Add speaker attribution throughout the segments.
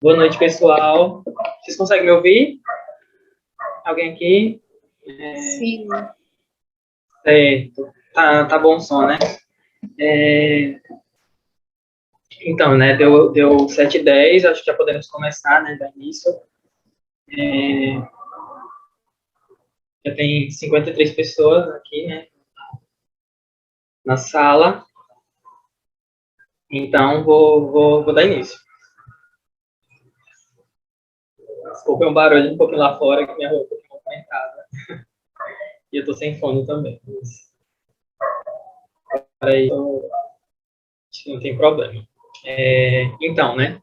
Speaker 1: Boa noite, pessoal. Vocês conseguem me ouvir? Alguém aqui?
Speaker 2: Sim.
Speaker 1: Certo. Tá bom o som, né? Então, né, deu 7h10, acho que já podemos começar, né, dar início. Já tem 53 pessoas aqui, né, na sala. Então, vou dar início. Desculpa um barulho um pouquinho lá fora, que minha rua é um pouquinho movimentada. E eu tô sem fone também. Aí, acho que não tem problema. Então, né,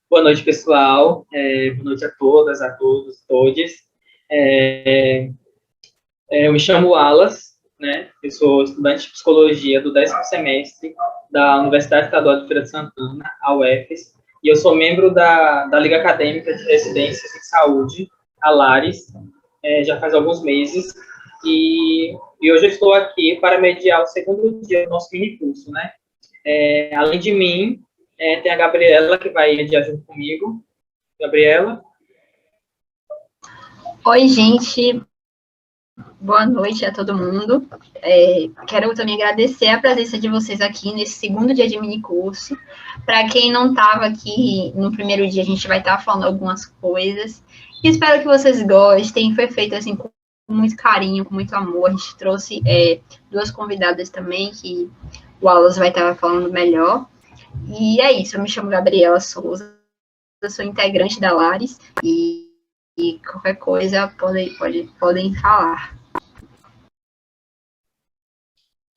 Speaker 1: boa noite, pessoal. Boa noite a todas, a todos, todes. Eu me chamo Wallace, né? Eu sou estudante de psicologia do 10º semestre da Universidade Estadual de Feira de Santana, a UFES, e eu sou membro da Liga Acadêmica de Residências em Saúde, a LARES, já faz alguns meses, e hoje eu estou aqui para mediar o segundo dia do nosso mini curso, né? Além de mim, tem a Gabriela, que vai mediar junto comigo. Gabriela?
Speaker 2: Oi, gente. Boa noite a todo mundo. Quero também agradecer a presença de vocês aqui nesse segundo dia de minicurso. Para quem não estava aqui no primeiro dia, a gente vai estar falando algumas coisas. Espero que vocês gostem. Foi feito assim com muito carinho, com muito amor. A gente trouxe duas convidadas também, que o Wallace vai estar falando melhor. E é isso, eu me chamo Gabriela Souza, eu sou integrante da Lares e qualquer coisa podem falar.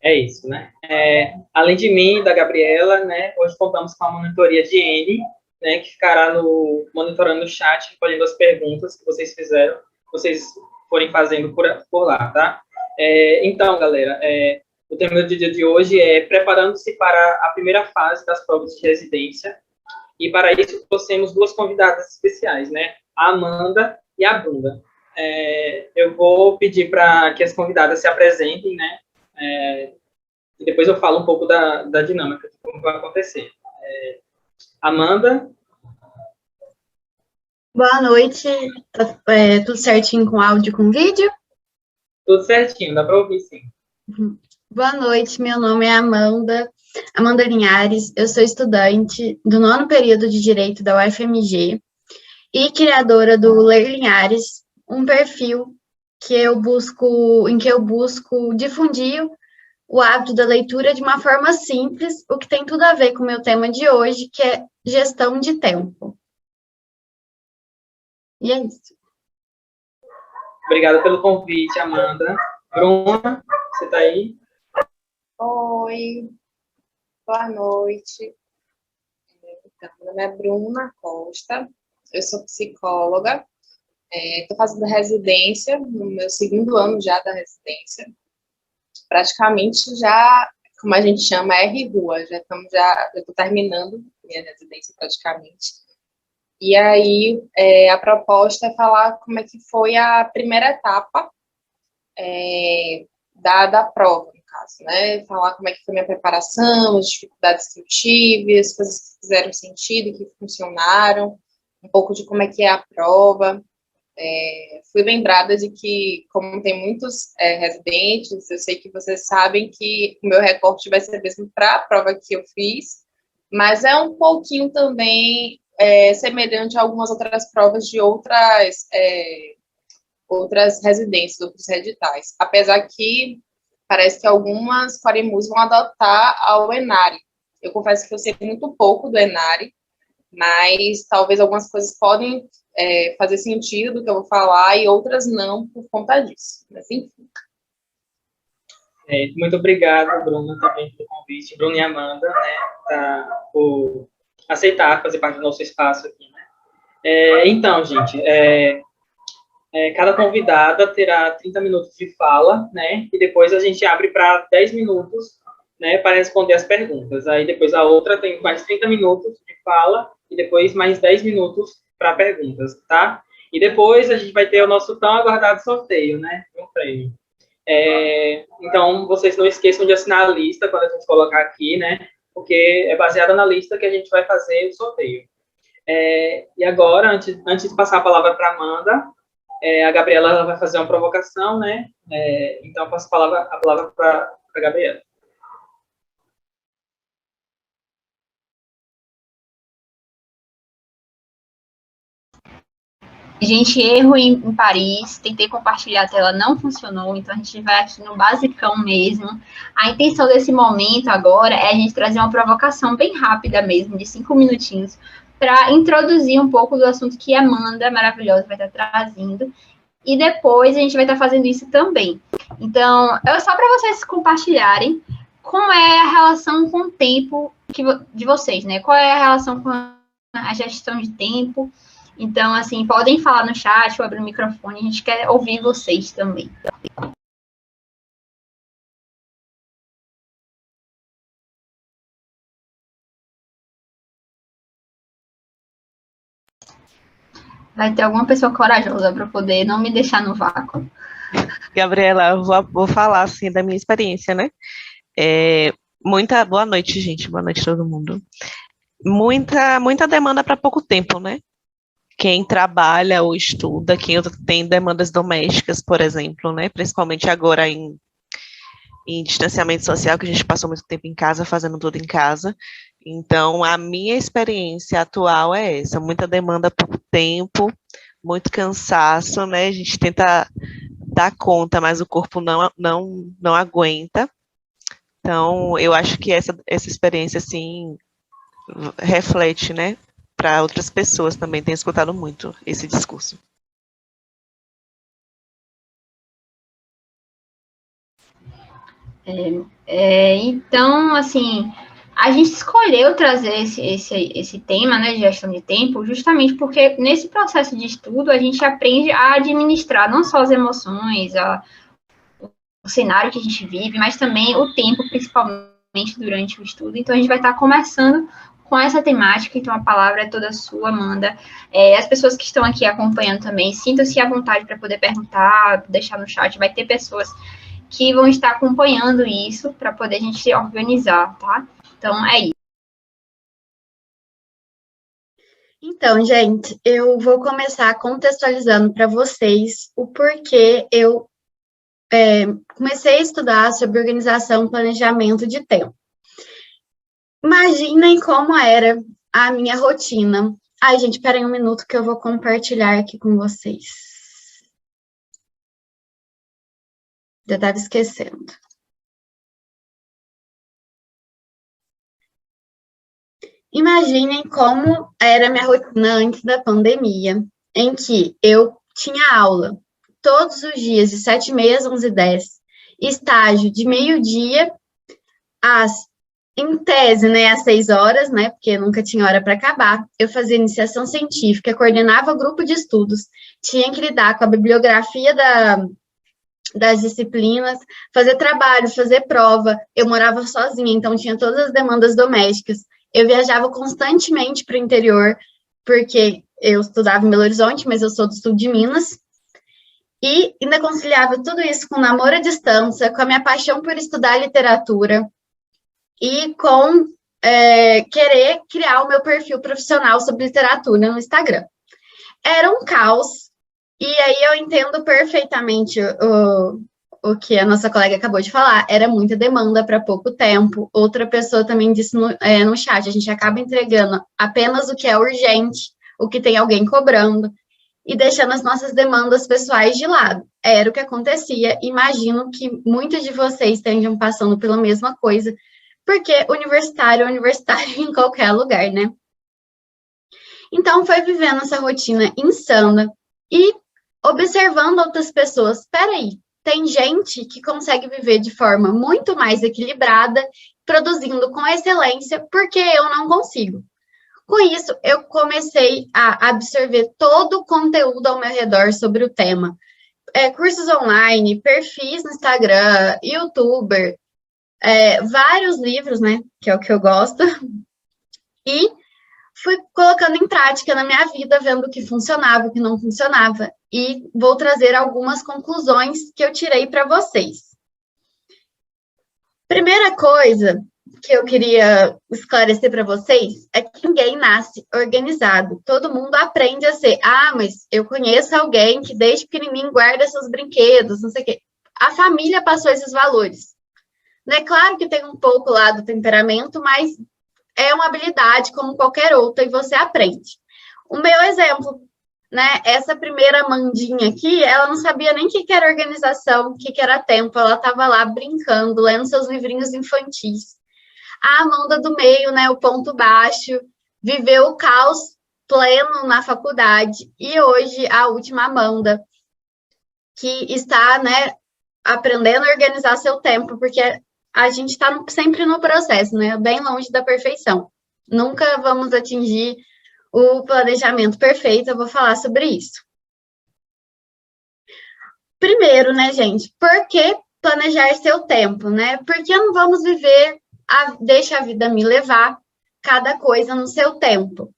Speaker 1: É isso, né? Além de mim e da Gabriela, né, hoje contamos com a monitoria de N, né, que ficará monitorando o chat, recolhendo as perguntas que vocês fizeram, vocês forem fazendo por lá, tá? Então, galera, o tema do dia de hoje é preparando-se para a primeira fase das provas de residência, e para isso trouxemos duas convidadas especiais, né? A Amanda e a Bruna. Eu vou pedir para que as convidadas se apresentem, né? E depois eu falo um pouco da dinâmica, de como vai acontecer. Amanda?
Speaker 3: Boa noite. Tudo certinho com áudio e com vídeo?
Speaker 1: Tudo certinho, dá para ouvir sim.
Speaker 3: Boa noite, meu nome é Amanda Linhares, eu sou estudante do 9º período de Direito da UFMG e criadora do Ler Linhares, um perfil em que eu busco difundir o hábito da leitura de uma forma simples, o que tem tudo a ver com o meu tema de hoje, que é gestão de tempo. E é isso.
Speaker 1: Obrigado pelo convite, Amanda. Bruna, você está aí?
Speaker 4: Oi, boa noite. Então, meu nome é Bruna Costa, eu sou psicóloga, estou fazendo residência, no meu segundo ano já da residência, praticamente já, como a gente chama, R-Rua, já estou terminando minha residência praticamente. E aí, a proposta é falar como é que foi a primeira etapa da prova, no caso, né? Falar como é que foi minha preparação, as dificuldades que eu tive, as coisas que fizeram sentido, que funcionaram, um pouco de como é que é a prova. Fui lembrada de que, como tem muitos residentes, eu sei que vocês sabem que o meu recorte vai ser mesmo para a prova que eu fiz, mas é um pouquinho também semelhante a algumas outras provas de outras residências, outros editais. Apesar que parece que algumas Quarimus vão adotar ao Enare. Eu confesso que eu sei muito pouco do Enare, mas talvez algumas coisas podem fazer sentido do que eu vou falar e outras não por conta disso. Mas, enfim.
Speaker 1: Muito obrigado, Bruna, também pelo convite. Bruna e Amanda, né, por aceitar fazer parte do nosso espaço aqui, né? Então, gente, cada convidada terá 30 minutos de fala, né? E depois a gente abre para 10 minutos, né, para responder as perguntas. Aí depois a outra tem mais 30 minutos de fala e depois mais 10 minutos para perguntas, tá? E depois a gente vai ter o nosso tão aguardado sorteio, né? Um prêmio. Então, vocês não esqueçam de assinar a lista quando a gente colocar aqui, né? Porque é baseada na lista que a gente vai fazer o sorteio. E agora, antes de passar a palavra para a Amanda, a Gabriela ela vai fazer uma provocação, né? Então, eu passo a palavra para a Gabriela.
Speaker 2: Gente, erro em Paris, tentei compartilhar a tela, não funcionou, então a gente vai aqui no basicão mesmo. A intenção desse momento agora é a gente trazer uma provocação bem rápida mesmo, de 5 minutinhos, para introduzir um pouco do assunto que a Amanda, maravilhosa, vai estar trazendo. E depois a gente vai estar fazendo isso também. Então, é só para vocês compartilharem como é a relação com o tempo de vocês, né? Qual é a relação com a gestão de tempo. Então, assim, podem falar no chat ou abrir o microfone, a gente quer ouvir vocês também. Vai ter alguma pessoa corajosa para poder não me deixar no vácuo.
Speaker 5: Gabriela, eu vou falar, assim, da minha experiência, né? Boa noite, gente, boa noite todo mundo. Muita demanda para pouco tempo, né? Quem trabalha ou estuda, quem tem demandas domésticas, por exemplo, né? Principalmente agora em distanciamento social, que a gente passou muito tempo em casa, fazendo tudo em casa. Então, a minha experiência atual é essa, muita demanda por tempo, muito cansaço, né? A gente tenta dar conta, mas o corpo não aguenta. Então, eu acho que essa experiência, assim, reflete, né? Para outras pessoas também, tenho escutado muito esse discurso.
Speaker 2: Então, assim, a gente escolheu trazer esse tema, né, de gestão de tempo, justamente porque nesse processo de estudo a gente aprende a administrar não só as emoções, o cenário que a gente vive, mas também o tempo, principalmente durante o estudo. Então, a gente vai estar começando com essa temática, então a palavra é toda sua, Amanda. As pessoas que estão aqui acompanhando também, sintam-se à vontade para poder perguntar, deixar no chat, vai ter pessoas que vão estar acompanhando isso para poder a gente se organizar, tá? Então, é isso.
Speaker 3: Então, gente, eu vou começar contextualizando para vocês o porquê eu comecei a estudar sobre organização e planejamento de tempo. Imaginem como era a minha rotina. Ai, gente, esperem um minuto que eu vou compartilhar aqui com vocês. Eu estava esquecendo. Imaginem como era a minha rotina antes da pandemia, em que eu tinha aula todos os dias, de 7h30 às 11h10, estágio de meio-dia em tese, né, às 6 horas, né, porque nunca tinha hora para acabar. Eu fazia iniciação científica, coordenava grupo de estudos, tinha que lidar com a bibliografia das disciplinas, fazer trabalho, fazer prova. Eu morava sozinha, então tinha todas as demandas domésticas. Eu viajava constantemente para o interior, porque eu estudava em Belo Horizonte, mas eu sou do sul de Minas, e ainda conciliava tudo isso com namoro à distância, com a minha paixão por estudar literatura, e com querer criar o meu perfil profissional sobre literatura no Instagram. Era um caos, e aí eu entendo perfeitamente o que a nossa colega acabou de falar, era muita demanda para pouco tempo. Outra pessoa também disse no chat, a gente acaba entregando apenas o que é urgente, o que tem alguém cobrando, e deixando as nossas demandas pessoais de lado. Era o que acontecia, imagino que muitos de vocês estejam passando pela mesma coisa, porque universitário é universitário em qualquer lugar, né? Então, foi vivendo essa rotina insana e observando outras pessoas. Espera aí, tem gente que consegue viver de forma muito mais equilibrada, produzindo com excelência, porque eu não consigo. Com isso, eu comecei a absorver todo o conteúdo ao meu redor sobre o tema. Cursos online, perfis no Instagram, YouTuber, vários livros, né, que é o que eu gosto, e fui colocando em prática na minha vida, vendo o que funcionava, o que não funcionava, e vou trazer algumas conclusões que eu tirei para vocês. Primeira coisa que eu queria esclarecer para vocês é que ninguém nasce organizado. Todo mundo aprende a ser. Ah, mas eu conheço alguém que desde pequenininho guarda seus brinquedos, não sei o quê. A família passou esses valores. Não é claro que tem um pouco lá do temperamento, mas é uma habilidade como qualquer outra e você aprende. O meu exemplo, né? Essa primeira Amandinha aqui, ela não sabia nem o que era organização, o que era tempo. Ela estava lá brincando, lendo seus livrinhos infantis. A Amanda do meio, né, o ponto baixo, viveu o caos pleno na faculdade. E hoje, a última Amanda, que está, né, aprendendo a organizar seu tempo, porque a gente está sempre no processo, né, bem longe da perfeição. Nunca vamos atingir o planejamento perfeito, eu vou falar sobre isso. Primeiro, né, gente, por que planejar seu tempo, né? Porque não vamos viver deixa a vida me levar, cada coisa no seu tempo.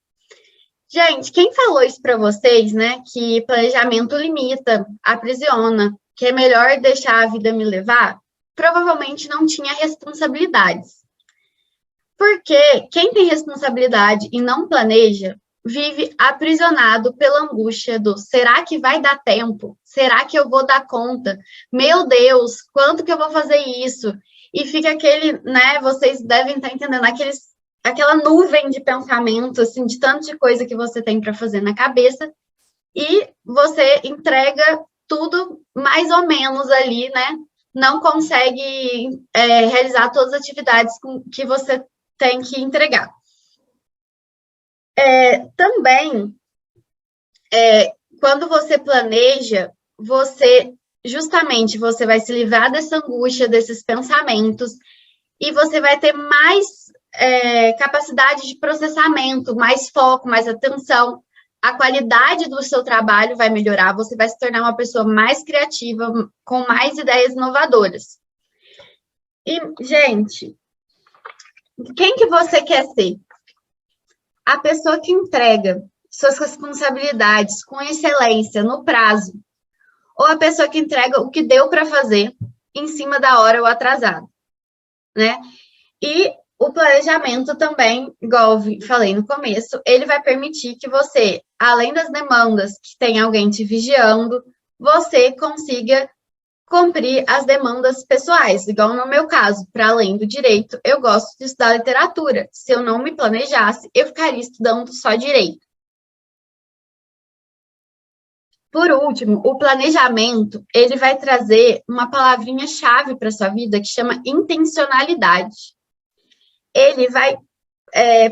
Speaker 3: Gente, quem falou isso para vocês, né, que planejamento limita, aprisiona, que é melhor deixar a vida me levar, provavelmente não tinha responsabilidades. Porque quem tem responsabilidade e não planeja, vive aprisionado pela angústia do será que vai dar tempo? Será que eu vou dar conta? Meu Deus, quanto que eu vou fazer isso? E fica aquele, né, vocês devem estar entendendo, aquela nuvem de pensamento, assim, de tanto de coisa que você tem para fazer na cabeça, e você entrega tudo mais ou menos ali, né? Não consegue realizar todas as atividades que você tem que entregar. Também, quando você planeja, você vai se livrar dessa angústia, desses pensamentos, e você vai ter mais capacidade de processamento, mais foco, mais atenção. A qualidade do seu trabalho vai melhorar, você vai se tornar uma pessoa mais criativa, com mais ideias inovadoras. E, gente, quem que você quer ser? A pessoa que entrega suas responsabilidades com excelência, no prazo, ou a pessoa que entrega o que deu para fazer em cima da hora ou atrasado, né? E o planejamento também, igual eu falei no começo, ele vai permitir que você, além das demandas que tem alguém te vigiando, você consiga cumprir as demandas pessoais, igual no meu caso, para além do direito, eu gosto de estudar literatura. Se eu não me planejasse, eu ficaria estudando só direito. Por último, o planejamento, ele vai trazer uma palavrinha-chave para a sua vida que chama intencionalidade. Ele vai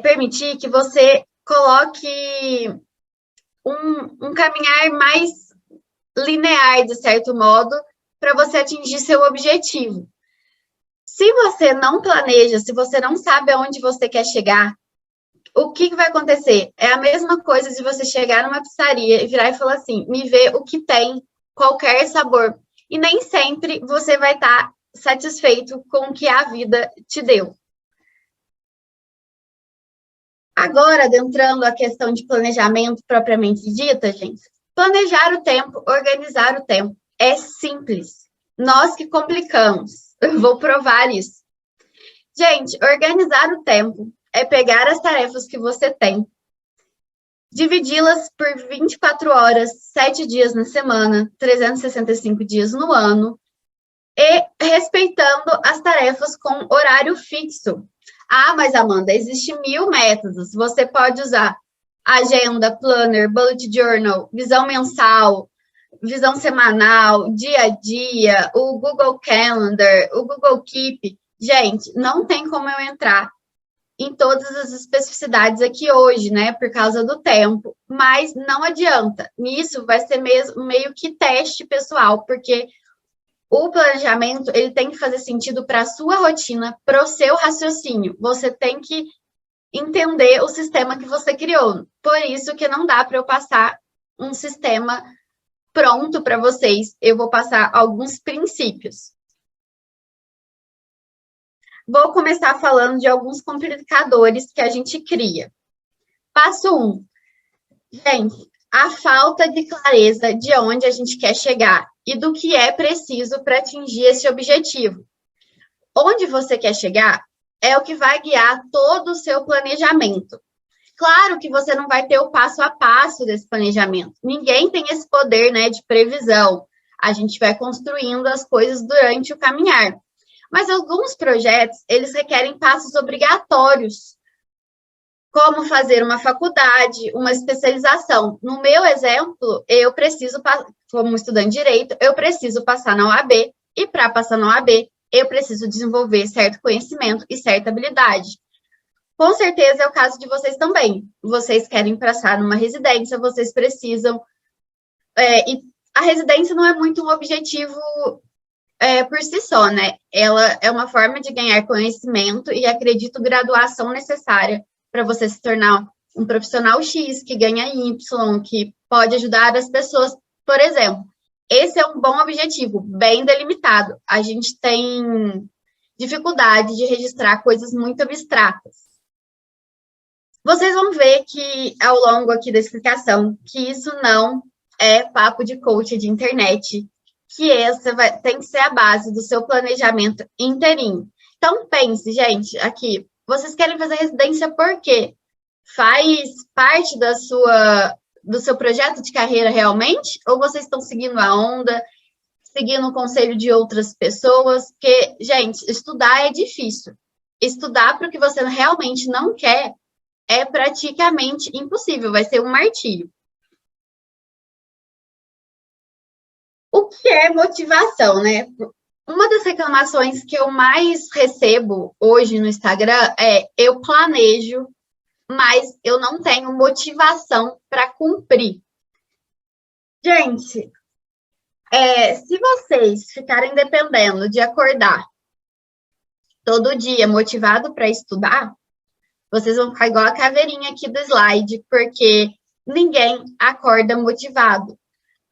Speaker 3: permitir que você coloque um caminhar mais linear, de certo modo, para você atingir seu objetivo. Se você não planeja, se você não sabe aonde você quer chegar, o que vai acontecer? É a mesma coisa de você chegar numa pizzaria e virar e falar assim, me vê o que tem, qualquer sabor. E nem sempre você vai estar satisfeito com o que a vida te deu. Agora, adentrando a questão de planejamento propriamente dita, gente, planejar o tempo, organizar o tempo. É simples. Nós que complicamos. Eu vou provar isso. Gente, organizar o tempo é pegar as tarefas que você tem, dividi-las por 24 horas, 7 dias na semana, 365 dias no ano, e respeitando as tarefas com horário fixo. Ah, mas Amanda, existem 1000 métodos. Você pode usar agenda, planner, bullet journal, visão mensal, visão semanal, dia a dia, o Google Calendar, o Google Keep. Gente, não tem como eu entrar em todas as especificidades aqui hoje, né, por causa do tempo, mas não adianta. Nisso vai ser meio que teste pessoal, porque o planejamento, ele tem que fazer sentido para a sua rotina, para o seu raciocínio. Você tem que entender o sistema que você criou. Por isso que não dá para eu passar um sistema pronto para vocês. Eu vou passar alguns princípios. Vou começar falando de alguns complicadores que a gente cria. Passo 1. Gente, a falta de clareza de onde a gente quer chegar e do que é preciso para atingir esse objetivo. Onde você quer chegar é o que vai guiar todo o seu planejamento. Claro que você não vai ter o passo a passo desse planejamento. Ninguém tem esse poder, né, de previsão. A gente vai construindo as coisas durante o caminhar. Mas alguns projetos, eles requerem passos obrigatórios, como fazer uma faculdade, uma especialização. No meu exemplo, eu preciso, como estudante de Direito, eu preciso passar na OAB, e para passar na OAB, eu preciso desenvolver certo conhecimento e certa habilidade. Com certeza é o caso de vocês também. Vocês querem passar numa residência, vocês precisam... e a residência não é muito um objetivo por si só, né? Ela é uma forma de ganhar conhecimento e, acredito, graduação necessária para você se tornar um profissional X, que ganha Y, que pode ajudar as pessoas. Por exemplo, esse é um bom objetivo, bem delimitado. A gente tem dificuldade de registrar coisas muito abstratas. Vocês vão ver que, ao longo aqui da explicação, que isso não é papo de coach de internet, que essa tem que ser a base do seu planejamento inteirinho. Então, pense, gente, aqui, vocês querem fazer residência por quê? Faz parte do seu projeto de carreira realmente? Ou vocês estão seguindo a onda, seguindo o conselho de outras pessoas? Porque, gente, estudar é difícil. Estudar para o que você realmente não quer é praticamente impossível, vai ser um martírio. O que é motivação, né? Uma das reclamações que eu mais recebo hoje no Instagram é: eu planejo, mas eu não tenho motivação para cumprir. Gente, se vocês ficarem dependendo de acordar todo dia motivado para estudar, vocês vão ficar igual a caveirinha aqui do slide, porque ninguém acorda motivado.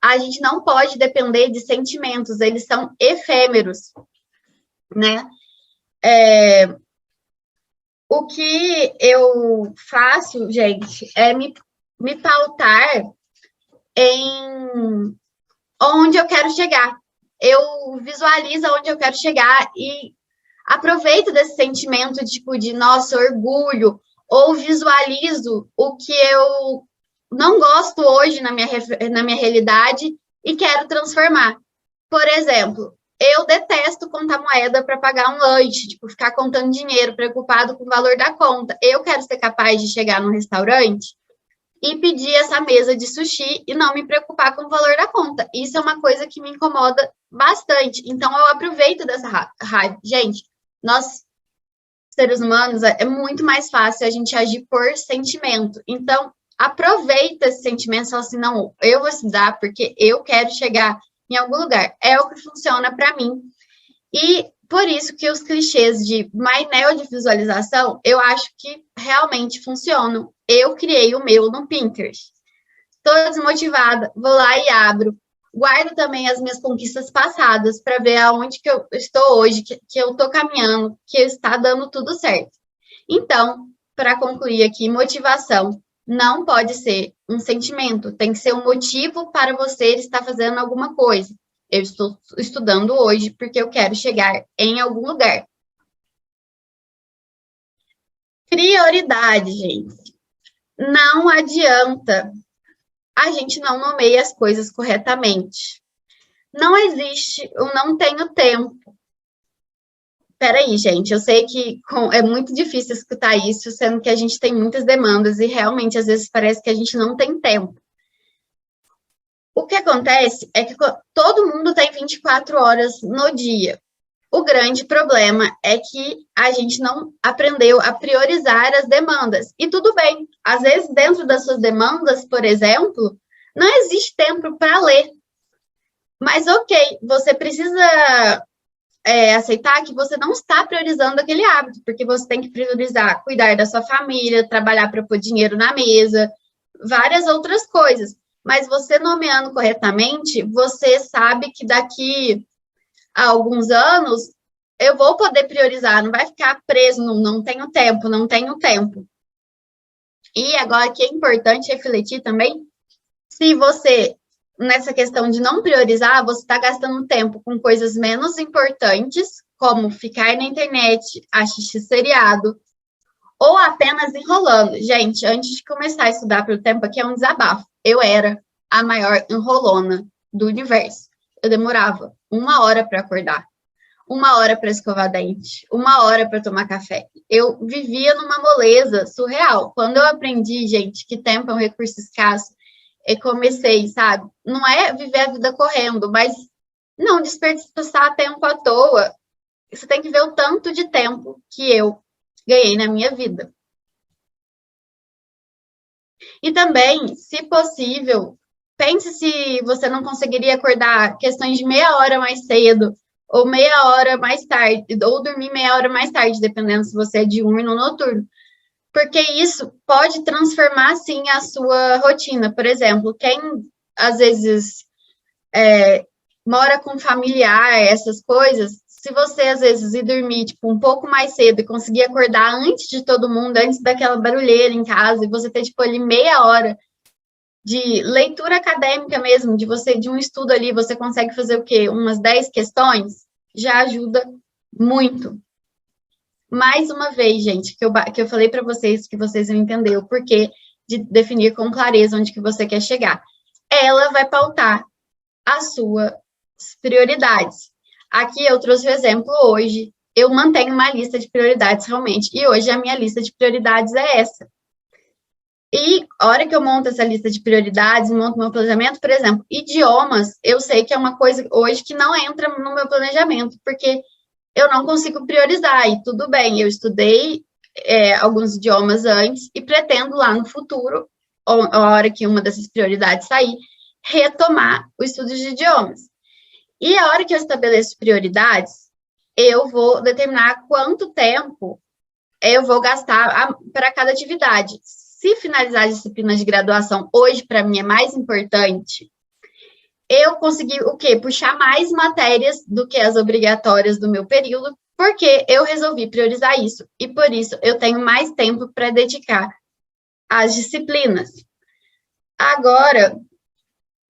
Speaker 3: A gente não pode depender de sentimentos, eles são efêmeros, né? O que eu faço, gente, é me pautar em onde eu quero chegar. Eu visualizo onde eu quero chegar e aproveito desse sentimento, tipo, de nosso orgulho, ou visualizo o que eu não gosto hoje na minha realidade e quero transformar. Por exemplo, eu detesto contar moeda para pagar um lanche, tipo, ficar contando dinheiro, preocupado com o valor da conta. Eu quero ser capaz de chegar num restaurante e pedir essa mesa de sushi e não me preocupar com o valor da conta. Isso é uma coisa que me incomoda bastante. Então, eu aproveito dessa raiva. Gente, nós, seres humanos, é muito mais fácil a gente agir por sentimento. Então, aproveita esse sentimento e fala assim: não, eu vou estudar porque eu quero chegar em algum lugar. É o que funciona para mim. E por isso que os clichês de painel de visualização, eu acho que realmente funcionam. Eu criei o meu no Pinterest. Estou desmotivada, vou lá e abro. Guardo também as minhas conquistas passadas para ver aonde que eu estou hoje, que eu estou caminhando, que está dando tudo certo. Então, para concluir aqui, motivação não pode ser um sentimento, tem que ser um motivo para você estar fazendo alguma coisa. Eu estou estudando hoje porque eu quero chegar em algum lugar. Prioridade, gente. Não adianta a gente não nomeia as coisas corretamente. Não existe o não tenho tempo. Peraí, gente, eu sei que é muito difícil escutar isso, sendo que a gente tem muitas demandas e realmente, às vezes, parece que a gente não tem tempo. O que acontece é que todo mundo tem 24 horas no dia. O grande problema é que a gente não aprendeu a priorizar as demandas. E tudo bem, às vezes, dentro das suas demandas, por exemplo, não existe tempo para ler. Mas, ok, você precisa aceitar que você não está priorizando aquele hábito, porque você tem que priorizar cuidar da sua família, trabalhar para pôr dinheiro na mesa, várias outras coisas. Mas você nomeando corretamente, você sabe que daqui a alguns anos eu vou poder priorizar, não vai ficar preso no não tenho tempo, não tenho tempo. E agora que é importante refletir também, se você, nessa questão de não priorizar, você está gastando tempo com coisas menos importantes, como ficar na internet, assistir seriado, ou apenas enrolando. Gente, antes de começar a estudar para o tempo, aqui é um desabafo. Eu era a maior enrolona do universo. Eu demorava 1 hora para acordar, 1 hora para escovar dente, 1 hora para tomar café. Eu vivia numa moleza surreal. Quando eu aprendi, gente, que tempo é um recurso escasso, eu comecei, sabe? Não é viver a vida correndo, mas não desperdiçar tempo à toa. Você tem que ver o tanto de tempo que eu ganhei na minha vida. E também, se possível, pense se você não conseguiria acordar questões de meia hora mais cedo, ou meia hora mais tarde, ou dormir meia hora mais tarde, dependendo se você é diurno ou noturno. Porque isso pode transformar, sim, a sua rotina. Por exemplo, quem, às vezes, mora com familiar, essas coisas, se você, às vezes, ir dormir, tipo, um pouco mais cedo e conseguir acordar antes de todo mundo, antes daquela barulheira em casa, e você ter, tipo, ali meia hora de leitura acadêmica mesmo, de um estudo ali, você consegue fazer o quê? Umas 10 questões? Já ajuda muito. Mais uma vez, gente, que eu falei para vocês, que vocês vão entender o porquê de definir com clareza onde que você quer chegar. Ela vai pautar as suas prioridades. Aqui eu trouxe o exemplo hoje. Eu mantenho uma lista de prioridades realmente, e hoje a minha lista de prioridades é essa. E a hora que eu monto essa lista de prioridades, monto meu planejamento, por exemplo, idiomas, eu sei que é uma coisa hoje que não entra no meu planejamento, porque eu não consigo priorizar, e tudo bem, eu estudei alguns idiomas antes e pretendo lá no futuro, ou a hora que uma dessas prioridades sair, retomar o estudo de idiomas. E a hora que eu estabeleço prioridades, eu vou determinar quanto tempo eu vou gastar para cada atividade. Se finalizar as disciplinas de graduação hoje, para mim, é mais importante, eu consegui o quê? Puxar mais matérias do que as obrigatórias do meu período, porque eu resolvi priorizar isso, e por isso eu tenho mais tempo para dedicar às disciplinas. Agora,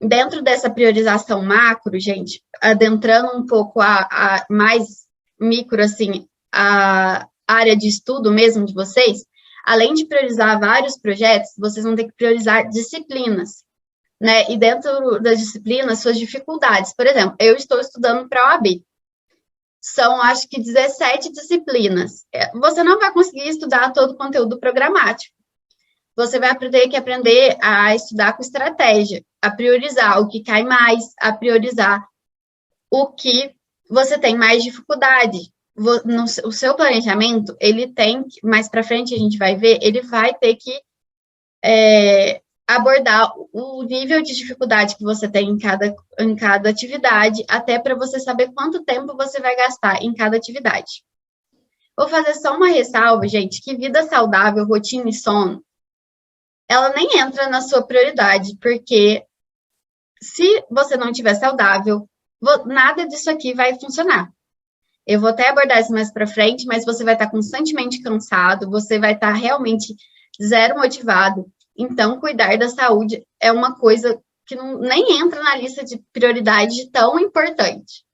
Speaker 3: dentro dessa priorização macro, gente, adentrando um pouco a mais micro, assim, a área de estudo mesmo de vocês, além de priorizar vários projetos, vocês vão ter que priorizar disciplinas, né? E dentro das disciplinas, suas dificuldades. Por exemplo, eu estou estudando para a OAB. São, acho que, 17 disciplinas. Você não vai conseguir estudar todo o conteúdo programático. Você vai ter que aprender a estudar com estratégia, a priorizar o que cai mais, a priorizar o que você tem mais dificuldade. O seu planejamento, ele tem, mais para frente a gente vai ver, ele vai ter que abordar o nível de dificuldade que você tem em cada atividade, até para você saber quanto tempo você vai gastar em cada atividade. Vou fazer só uma ressalva, gente, que vida saudável, rotina e sono, ela nem entra na sua prioridade, porque se você não estiver saudável, nada disso aqui vai funcionar. Eu vou até abordar isso mais para frente, mas você vai estar constantemente cansado, você vai estar realmente zero motivado. Então, cuidar da saúde é uma coisa que nem entra na lista de prioridade tão importante.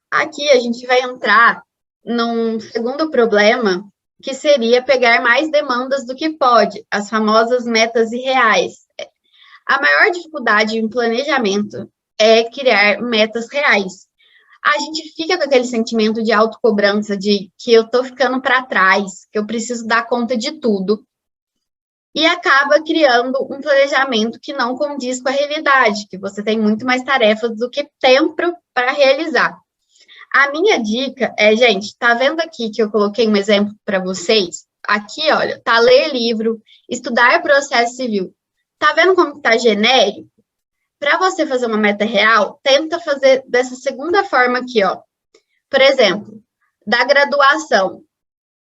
Speaker 3: Aqui a gente vai entrar num segundo problema, que seria pegar mais demandas do que pode, as famosas metas irreais. A maior dificuldade em planejamento é criar metas reais. A gente fica com aquele sentimento de autocobrança, de que eu tô ficando para trás, que eu preciso dar conta de tudo, e acaba criando um planejamento que não condiz com a realidade, que você tem muito mais tarefas do que tempo para realizar. A minha dica é, gente, tá vendo aqui que eu coloquei um exemplo para vocês? Aqui, olha, tá ler livro, estudar processo civil. Tá vendo como tá genérico? Para você fazer uma meta real, tenta fazer dessa segunda forma aqui, ó. Por exemplo, da graduação.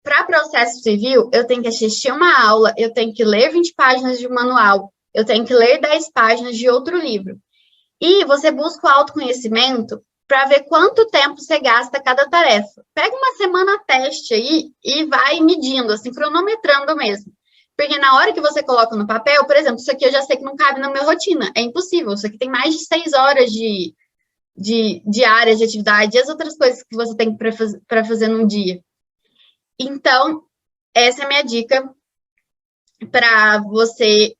Speaker 3: Para processo civil, eu tenho que assistir uma aula, eu tenho que ler 20 páginas de um manual, eu tenho que ler 10 páginas de outro livro. E você busca o autoconhecimento para ver quanto tempo você gasta cada tarefa. Pega uma semana teste aí e vai medindo, assim, cronometrando mesmo. Porque na hora que você coloca no papel, por exemplo, isso aqui eu já sei que não cabe na minha rotina, é impossível, isso aqui tem mais de 6 horas de de áreas de atividade e as outras coisas que você tem para fazer num dia. Então, essa é a minha dica para você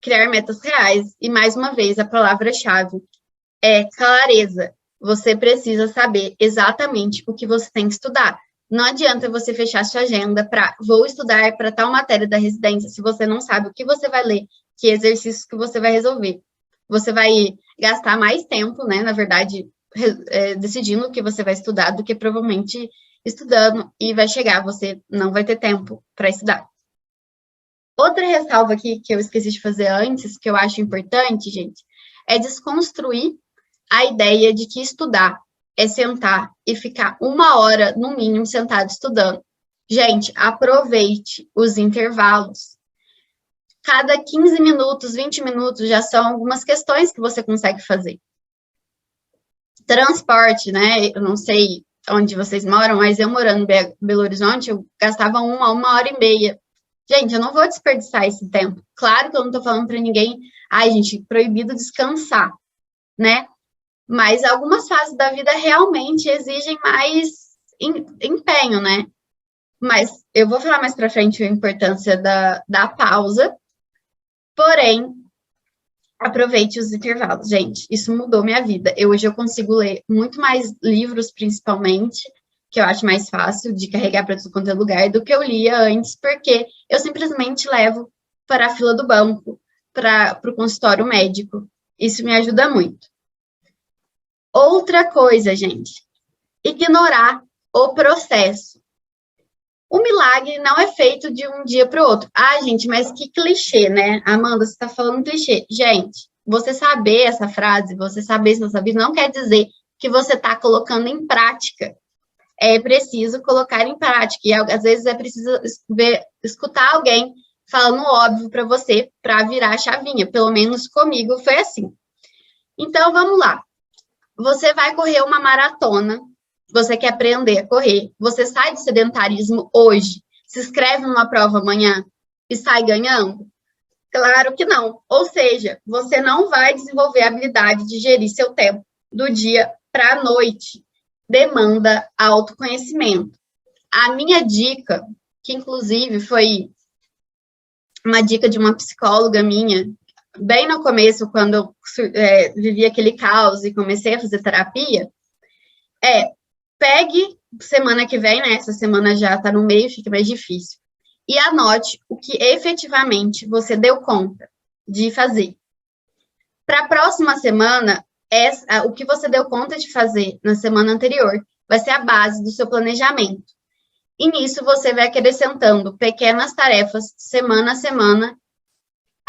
Speaker 3: criar metas reais. E, mais uma vez, a palavra-chave é clareza. Você precisa saber exatamente o que você tem que estudar. Não adianta você fechar sua agenda para vou estudar para tal matéria da residência se você não sabe o que você vai ler, que exercícios que você vai resolver. Você vai gastar mais tempo, né, na verdade, decidindo o que você vai estudar do que provavelmente estudando e vai chegar, você não vai ter tempo para estudar. Outra ressalva aqui que eu esqueci de fazer antes, que eu acho importante, gente, é desconstruir a ideia de que estudar é sentar e ficar 1 hora, no mínimo, sentado estudando. Gente, aproveite os intervalos. Cada 15 minutos, 20 minutos, já são algumas questões que você consegue fazer. Transporte, né? Eu não sei onde vocês moram, mas eu morando em Belo Horizonte, eu gastava 1 hora e meia. Gente, eu não vou desperdiçar esse tempo. Claro que eu não tô falando para ninguém, ai, gente, proibido descansar, né? Mas algumas fases da vida realmente exigem mais empenho, né? Mas eu vou falar mais para frente a importância da pausa, porém, aproveite os intervalos. Gente, isso mudou minha vida. Hoje eu consigo ler muito mais livros, principalmente, que eu acho mais fácil de carregar para tudo quanto é lugar, do que eu lia antes, porque eu simplesmente levo para a fila do banco, para o consultório médico. Isso me ajuda muito. Outra coisa, gente, ignorar o processo. O milagre não é feito de um dia para o outro. Ah, gente, mas que clichê, né? Amanda, você está falando clichê. Gente, você saber essa frase, você saber isso na sua vida, não quer dizer que você está colocando em prática. É preciso colocar em prática. E às vezes é preciso escutar alguém falando óbvio para você, para virar a chavinha. Pelo menos comigo foi assim. Então, vamos lá. Você vai correr uma maratona, você quer aprender a correr, você sai do sedentarismo hoje, se inscreve numa prova amanhã e sai ganhando? Claro que não. Ou seja, você não vai desenvolver a habilidade de gerir seu tempo do dia para a noite. Demanda autoconhecimento. A minha dica, que inclusive foi uma dica de uma psicóloga minha, bem no começo, quando eu vivi aquele caos e comecei a fazer terapia, pegue semana que vem, né? Essa semana já está no meio, fica mais difícil. E anote o que efetivamente você deu conta de fazer. Para a próxima semana, o que você deu conta de fazer na semana anterior vai ser a base do seu planejamento. E nisso você vai acrescentando pequenas tarefas, semana a semana,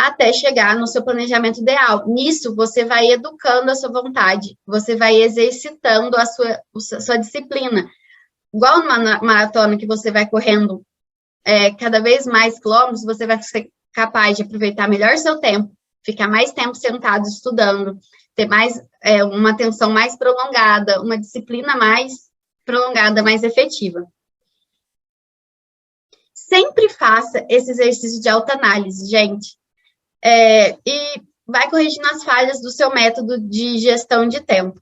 Speaker 3: até chegar no seu planejamento ideal. Nisso, você vai educando a sua vontade, você vai exercitando a sua disciplina. Igual numa maratona que você vai correndo cada vez mais quilômetros, você vai ser capaz de aproveitar melhor seu tempo, ficar mais tempo sentado estudando, ter mais uma atenção mais prolongada, uma disciplina mais prolongada, mais efetiva. Sempre faça esse exercício de autoanálise, gente. E vai corrigindo as falhas do seu método de gestão de tempo.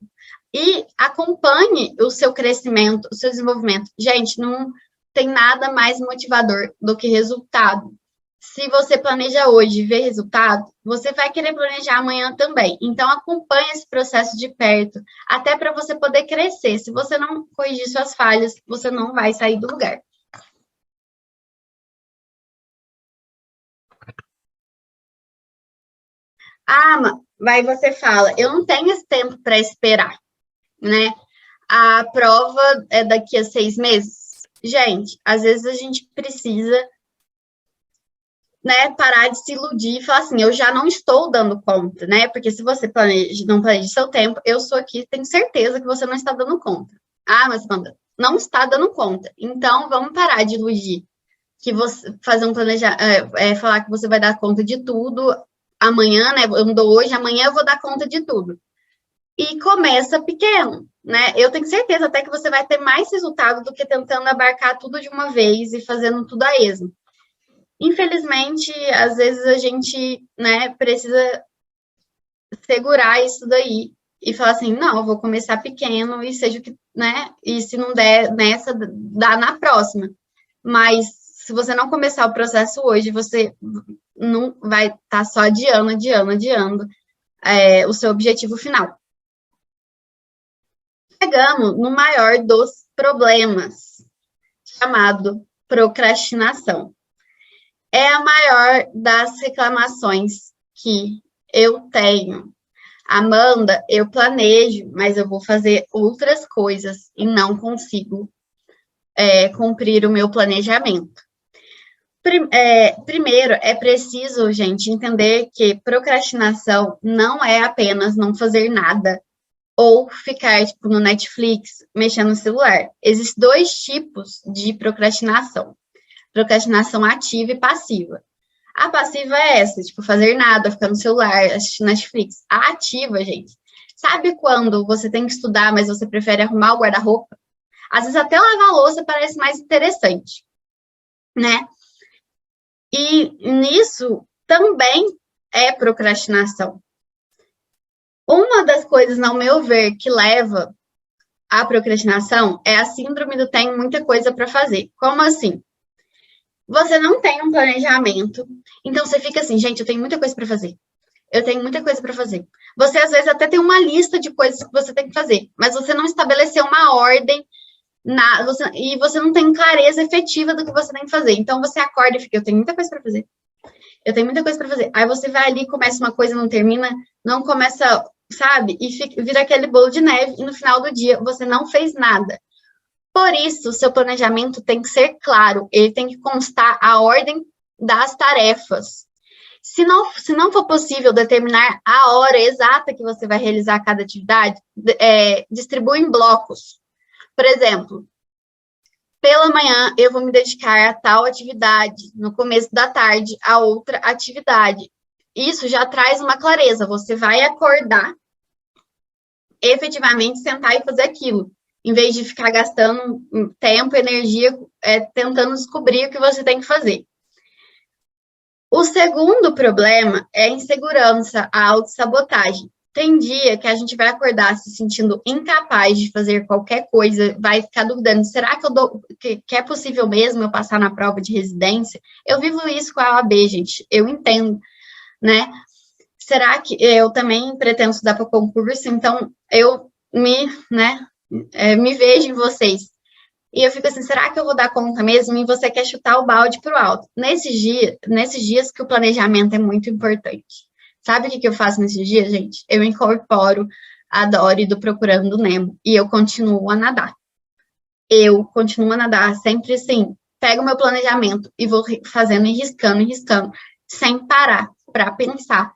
Speaker 3: E acompanhe o seu crescimento, o seu desenvolvimento. Gente, não tem nada mais motivador do que resultado. Se você planeja hoje e vê resultado, você vai querer planejar amanhã também. Então, acompanhe esse processo de perto, até para você poder crescer. Se você não corrigir suas falhas, você não vai sair do lugar. Vai você fala, eu não tenho esse tempo para esperar, né? A prova é daqui a 6 meses. Gente, às vezes a gente precisa, né, parar de se iludir e falar assim, eu já não estou dando conta, né? Porque se você não planeja seu tempo, eu sou aqui, tenho certeza que você não está dando conta. Mas Amanda, não está dando conta. Então, vamos parar de iludir. Que você fazer um planejamento, falar que você vai dar conta de tudo amanhã, né? Eu não dou hoje, amanhã eu vou dar conta de tudo. E começa pequeno, né? Eu tenho certeza até que você vai ter mais resultado do que tentando abarcar tudo de uma vez e fazendo tudo a esmo. Infelizmente, às vezes a gente, né, precisa segurar isso daí e falar assim, não, eu vou começar pequeno e seja o que, né? E se não der nessa, dá na próxima. Mas se você não começar o processo hoje, você não vai estar só adiando o seu objetivo final. Chegamos no maior dos problemas, chamado procrastinação. É a maior das reclamações que eu tenho. Amanda, eu planejo, mas eu vou fazer outras coisas e não consigo cumprir o meu planejamento. Primeiro, é preciso, gente, entender que procrastinação não é apenas não fazer nada ou ficar, tipo, no Netflix, mexendo no celular. Existem 2 tipos de procrastinação. Procrastinação ativa e passiva. A passiva é essa, tipo, fazer nada, ficar no celular, assistir Netflix. A ativa, gente, sabe quando você tem que estudar, mas você prefere arrumar o guarda-roupa? Às vezes até lavar a louça parece mais interessante, né? E nisso também é procrastinação. Uma das coisas, ao meu ver, que leva à procrastinação é a síndrome do tem muita coisa para fazer. Como assim? Você não tem um planejamento, então você fica assim, gente, eu tenho muita coisa para fazer. Eu tenho muita coisa para fazer. Você, às vezes, até tem uma lista de coisas que você tem que fazer, mas você não estabeleceu uma ordem e você não tem clareza efetiva do que você tem que fazer. Então, você acorda e fica, eu tenho muita coisa para fazer. Eu tenho muita coisa para fazer. Aí você vai ali, começa uma coisa, não termina, não começa, sabe? E vira aquele bolo de neve, e no final do dia você não fez nada. Por isso, o seu planejamento tem que ser claro, ele tem que constar a ordem das tarefas. Se não for possível determinar a hora exata que você vai realizar cada atividade, distribua em blocos. Por exemplo, pela manhã eu vou me dedicar a tal atividade, no começo da tarde a outra atividade. Isso já traz uma clareza, você vai acordar, efetivamente sentar e fazer aquilo, em vez de ficar gastando tempo, energia, tentando descobrir o que você tem que fazer. O segundo problema é a insegurança, a autossabotagem. Tem dia que a gente vai acordar se sentindo incapaz de fazer qualquer coisa, vai ficar duvidando, será que é possível mesmo eu passar na prova de residência? Eu vivo isso com a OAB, gente, eu entendo, né? Será que eu também pretendo estudar para o concurso, então eu me vejo em vocês. E eu fico assim, será que eu vou dar conta mesmo? E você quer chutar o balde para o alto. Nesses dias que o planejamento é muito importante. Sabe o que eu faço nesses dias, gente? Eu incorporo a Dory do Procurando Nemo e eu continuo a nadar. Sempre assim, pego o meu planejamento e vou fazendo e riscando, sem parar para pensar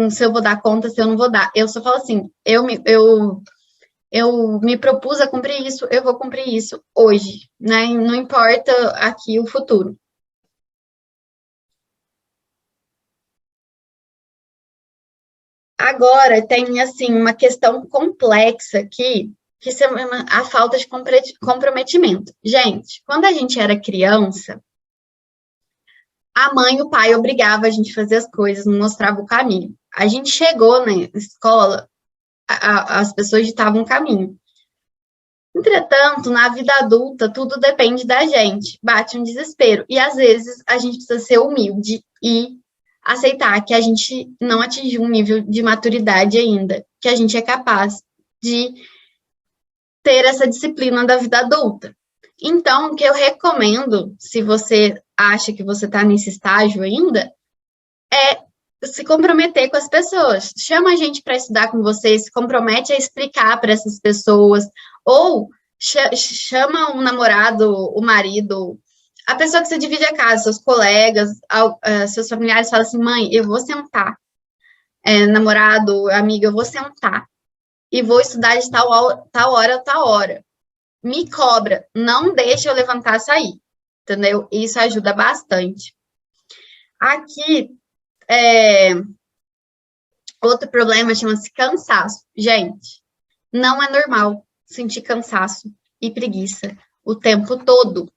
Speaker 3: se eu vou dar conta, se eu não vou dar. Eu só falo assim, eu me propus a cumprir isso, eu vou cumprir isso hoje, né? Não importa aqui o futuro. Agora, tem, assim, uma questão complexa aqui, que se chama a falta de comprometimento. Gente, quando a gente era criança, a mãe e o pai obrigavam a gente a fazer as coisas, não mostrava o caminho. A gente chegou na escola, as pessoas ditavam um caminho. Entretanto, na vida adulta, tudo depende da gente, bate um desespero. E, às vezes, a gente precisa ser humilde e aceitar que a gente não atingiu um nível de maturidade ainda, que a gente é capaz de ter essa disciplina da vida adulta. Então, o que eu recomendo, se você acha que você está nesse estágio ainda, é se comprometer com as pessoas. Chama a gente para estudar com você, se compromete a explicar para essas pessoas, ou chama um namorado, o marido, a pessoa que você divide a casa, seus colegas, seus familiares, fala assim, mãe, eu vou sentar, namorado, amiga, eu vou sentar e vou estudar de tal hora. Me cobra, não deixa eu levantar e sair, entendeu? Isso ajuda bastante. Aqui, outro problema chama-se cansaço. Gente, não é normal sentir cansaço e preguiça o tempo todo.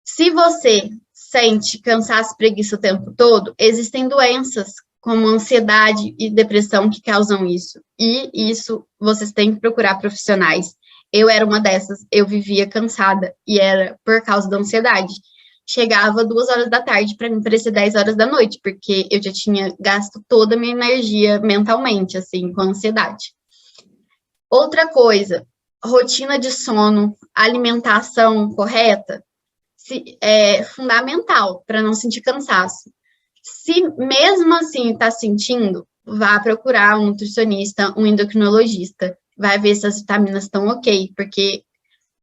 Speaker 3: Se você sente cansaço e preguiça o tempo todo, existem doenças como ansiedade e depressão que causam isso. E isso vocês têm que procurar profissionais. Eu era uma dessas, eu vivia cansada e era por causa da ansiedade. Chegava 2 horas da tarde para mim parecer 10 horas da noite, porque eu já tinha gasto toda a minha energia mentalmente, assim, com a ansiedade. Outra coisa, rotina de sono, alimentação correta, é fundamental para não sentir cansaço. Se mesmo assim está sentindo, vá procurar um nutricionista, um endocrinologista, vai ver se as vitaminas estão ok, porque,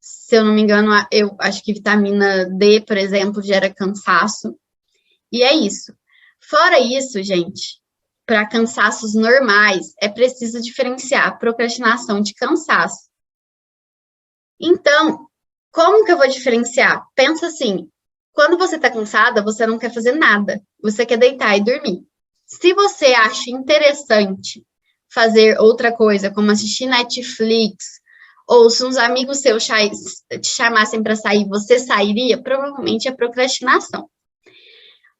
Speaker 3: se eu não me engano, eu acho que vitamina D, por exemplo, gera cansaço, e é isso. Fora isso, gente, para cansaços normais, é preciso diferenciar procrastinação de cansaço. Então, como que eu vou diferenciar? Pensa assim, quando você está cansada, você não quer fazer nada, você quer deitar e dormir. Se você acha interessante fazer outra coisa, como assistir Netflix, ou se uns amigos seus te chamassem para sair, você sairia, provavelmente é procrastinação.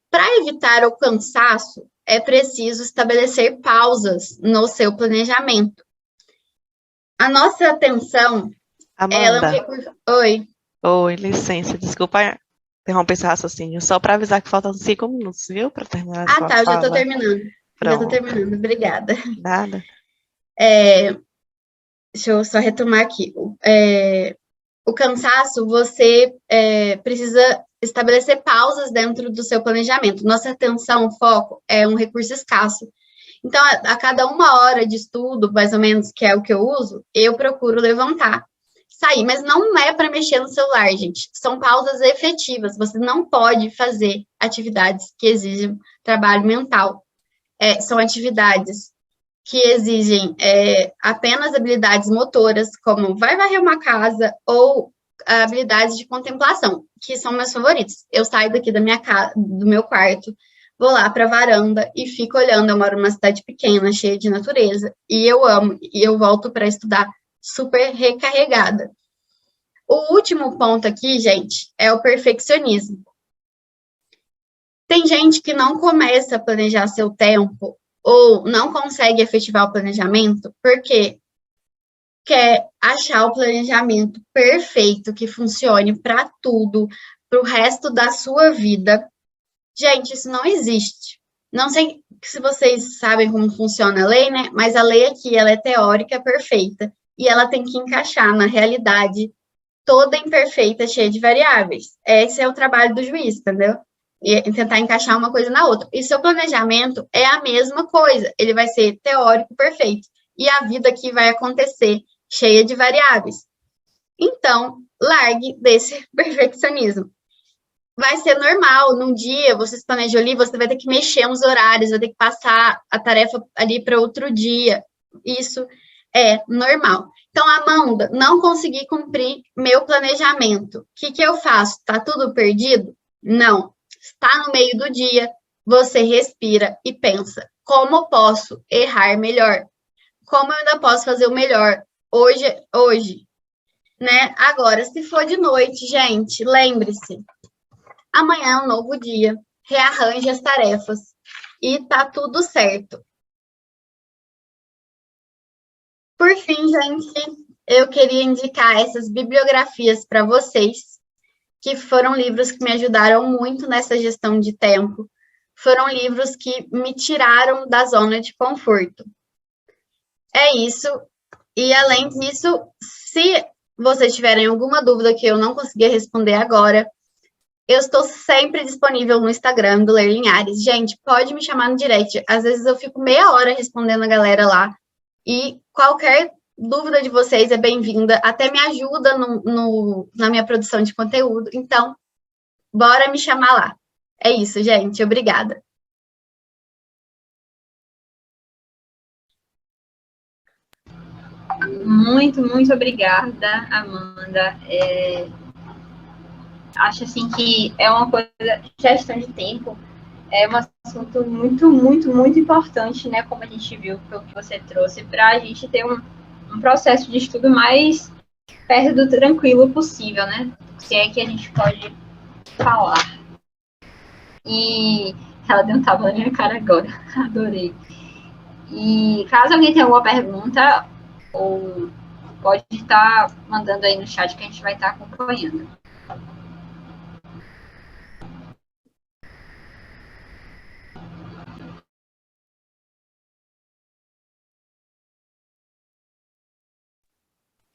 Speaker 3: Para evitar o cansaço, é preciso estabelecer pausas no seu planejamento. A nossa atenção,
Speaker 5: Amanda.
Speaker 3: ela é um recurso... Oi.
Speaker 5: Oi, licença, desculpa interromper esse raciocínio, só para avisar que faltam 5 minutos, viu, para terminar a sua
Speaker 3: tá, eu já
Speaker 5: fala.
Speaker 3: estou terminando.
Speaker 5: Pronto.
Speaker 3: Já estou terminando, obrigada.
Speaker 5: Nada.
Speaker 3: Deixa eu só retomar aqui. O cansaço, você precisa estabelecer pausas dentro do seu planejamento. Nossa atenção, foco, é um recurso escasso. Então, a cada 1 hora de estudo, mais ou menos, que é o que eu uso, eu procuro levantar, sair. Mas não é para mexer no celular, gente. São pausas efetivas. Você não pode fazer atividades que exigem trabalho mental. São atividades que exigem apenas habilidades motoras, como vai varrer uma casa, ou habilidades de contemplação, que são meus favoritos. Eu saio daqui do meu quarto, vou lá para a varanda e fico olhando. Eu moro numa cidade pequena, cheia de natureza, e eu amo, e eu volto para estudar super recarregada. O último ponto aqui, gente, é o perfeccionismo. Tem gente que não começa a planejar seu tempo ou não consegue efetivar o planejamento porque quer achar o planejamento perfeito que funcione para tudo, para o resto da sua vida. Gente, isso não existe. Não sei se vocês sabem como funciona a lei, né? Mas a lei aqui, ela é teórica, perfeita, e ela tem que encaixar na realidade toda imperfeita, cheia de variáveis. Esse é o trabalho do juiz, entendeu? E tentar encaixar uma coisa na outra. E seu planejamento é a mesma coisa. Ele vai ser teórico, perfeito. E a vida aqui vai acontecer cheia de variáveis. Então, largue desse perfeccionismo. Vai ser normal, num dia, você se planejou ali, você vai ter que mexer uns horários, vai ter que passar a tarefa ali para outro dia. Isso é normal. Então, Amanda, não consegui cumprir meu planejamento. O que eu faço? Tá tudo perdido? Não. Está no meio do dia, você respira e pensa, como posso errar melhor? Como eu ainda posso fazer o melhor hoje, né? Agora, se for de noite, gente, lembre-se, amanhã é um novo dia, rearranje as tarefas e tá tudo certo. Por fim, gente, eu queria indicar essas bibliografias para vocês, que foram livros que me ajudaram muito nessa gestão de tempo. Foram livros que me tiraram da zona de conforto. É isso. E, além disso, se vocês tiverem alguma dúvida que eu não conseguir responder agora, eu estou sempre disponível no Instagram do Ler Linhares. Gente, pode me chamar no direct. Às vezes eu fico meia hora respondendo a galera lá. E qualquer dúvida de vocês é bem-vinda. Até me ajuda na minha produção de conteúdo. Então, bora me chamar lá. É isso, gente. Obrigada.
Speaker 2: Muito, muito obrigada, Amanda. Acho assim que é uma coisa, gestão de tempo, é um assunto muito, muito, muito importante, né? Como a gente viu, pelo que você trouxe, para a gente ter um processo de estudo mais perto do tranquilo possível, né? Se é que a gente pode falar. E Ela deu um tapa na minha cara agora. Adorei. E caso alguém tenha alguma pergunta, ou pode estar mandando aí no chat que a gente vai estar acompanhando.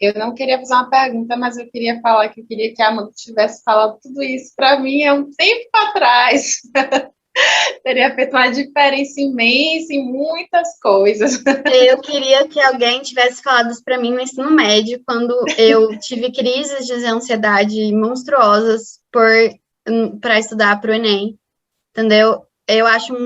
Speaker 4: Eu não queria fazer uma pergunta, mas eu queria falar que eu queria que a Amanda tivesse falado tudo isso para mim há um tempo atrás. Teria feito uma diferença imensa em muitas coisas.
Speaker 3: Eu queria que alguém tivesse falado isso para mim no ensino médio, quando eu tive crises de ansiedade monstruosas para estudar para o Enem, entendeu? Eu acho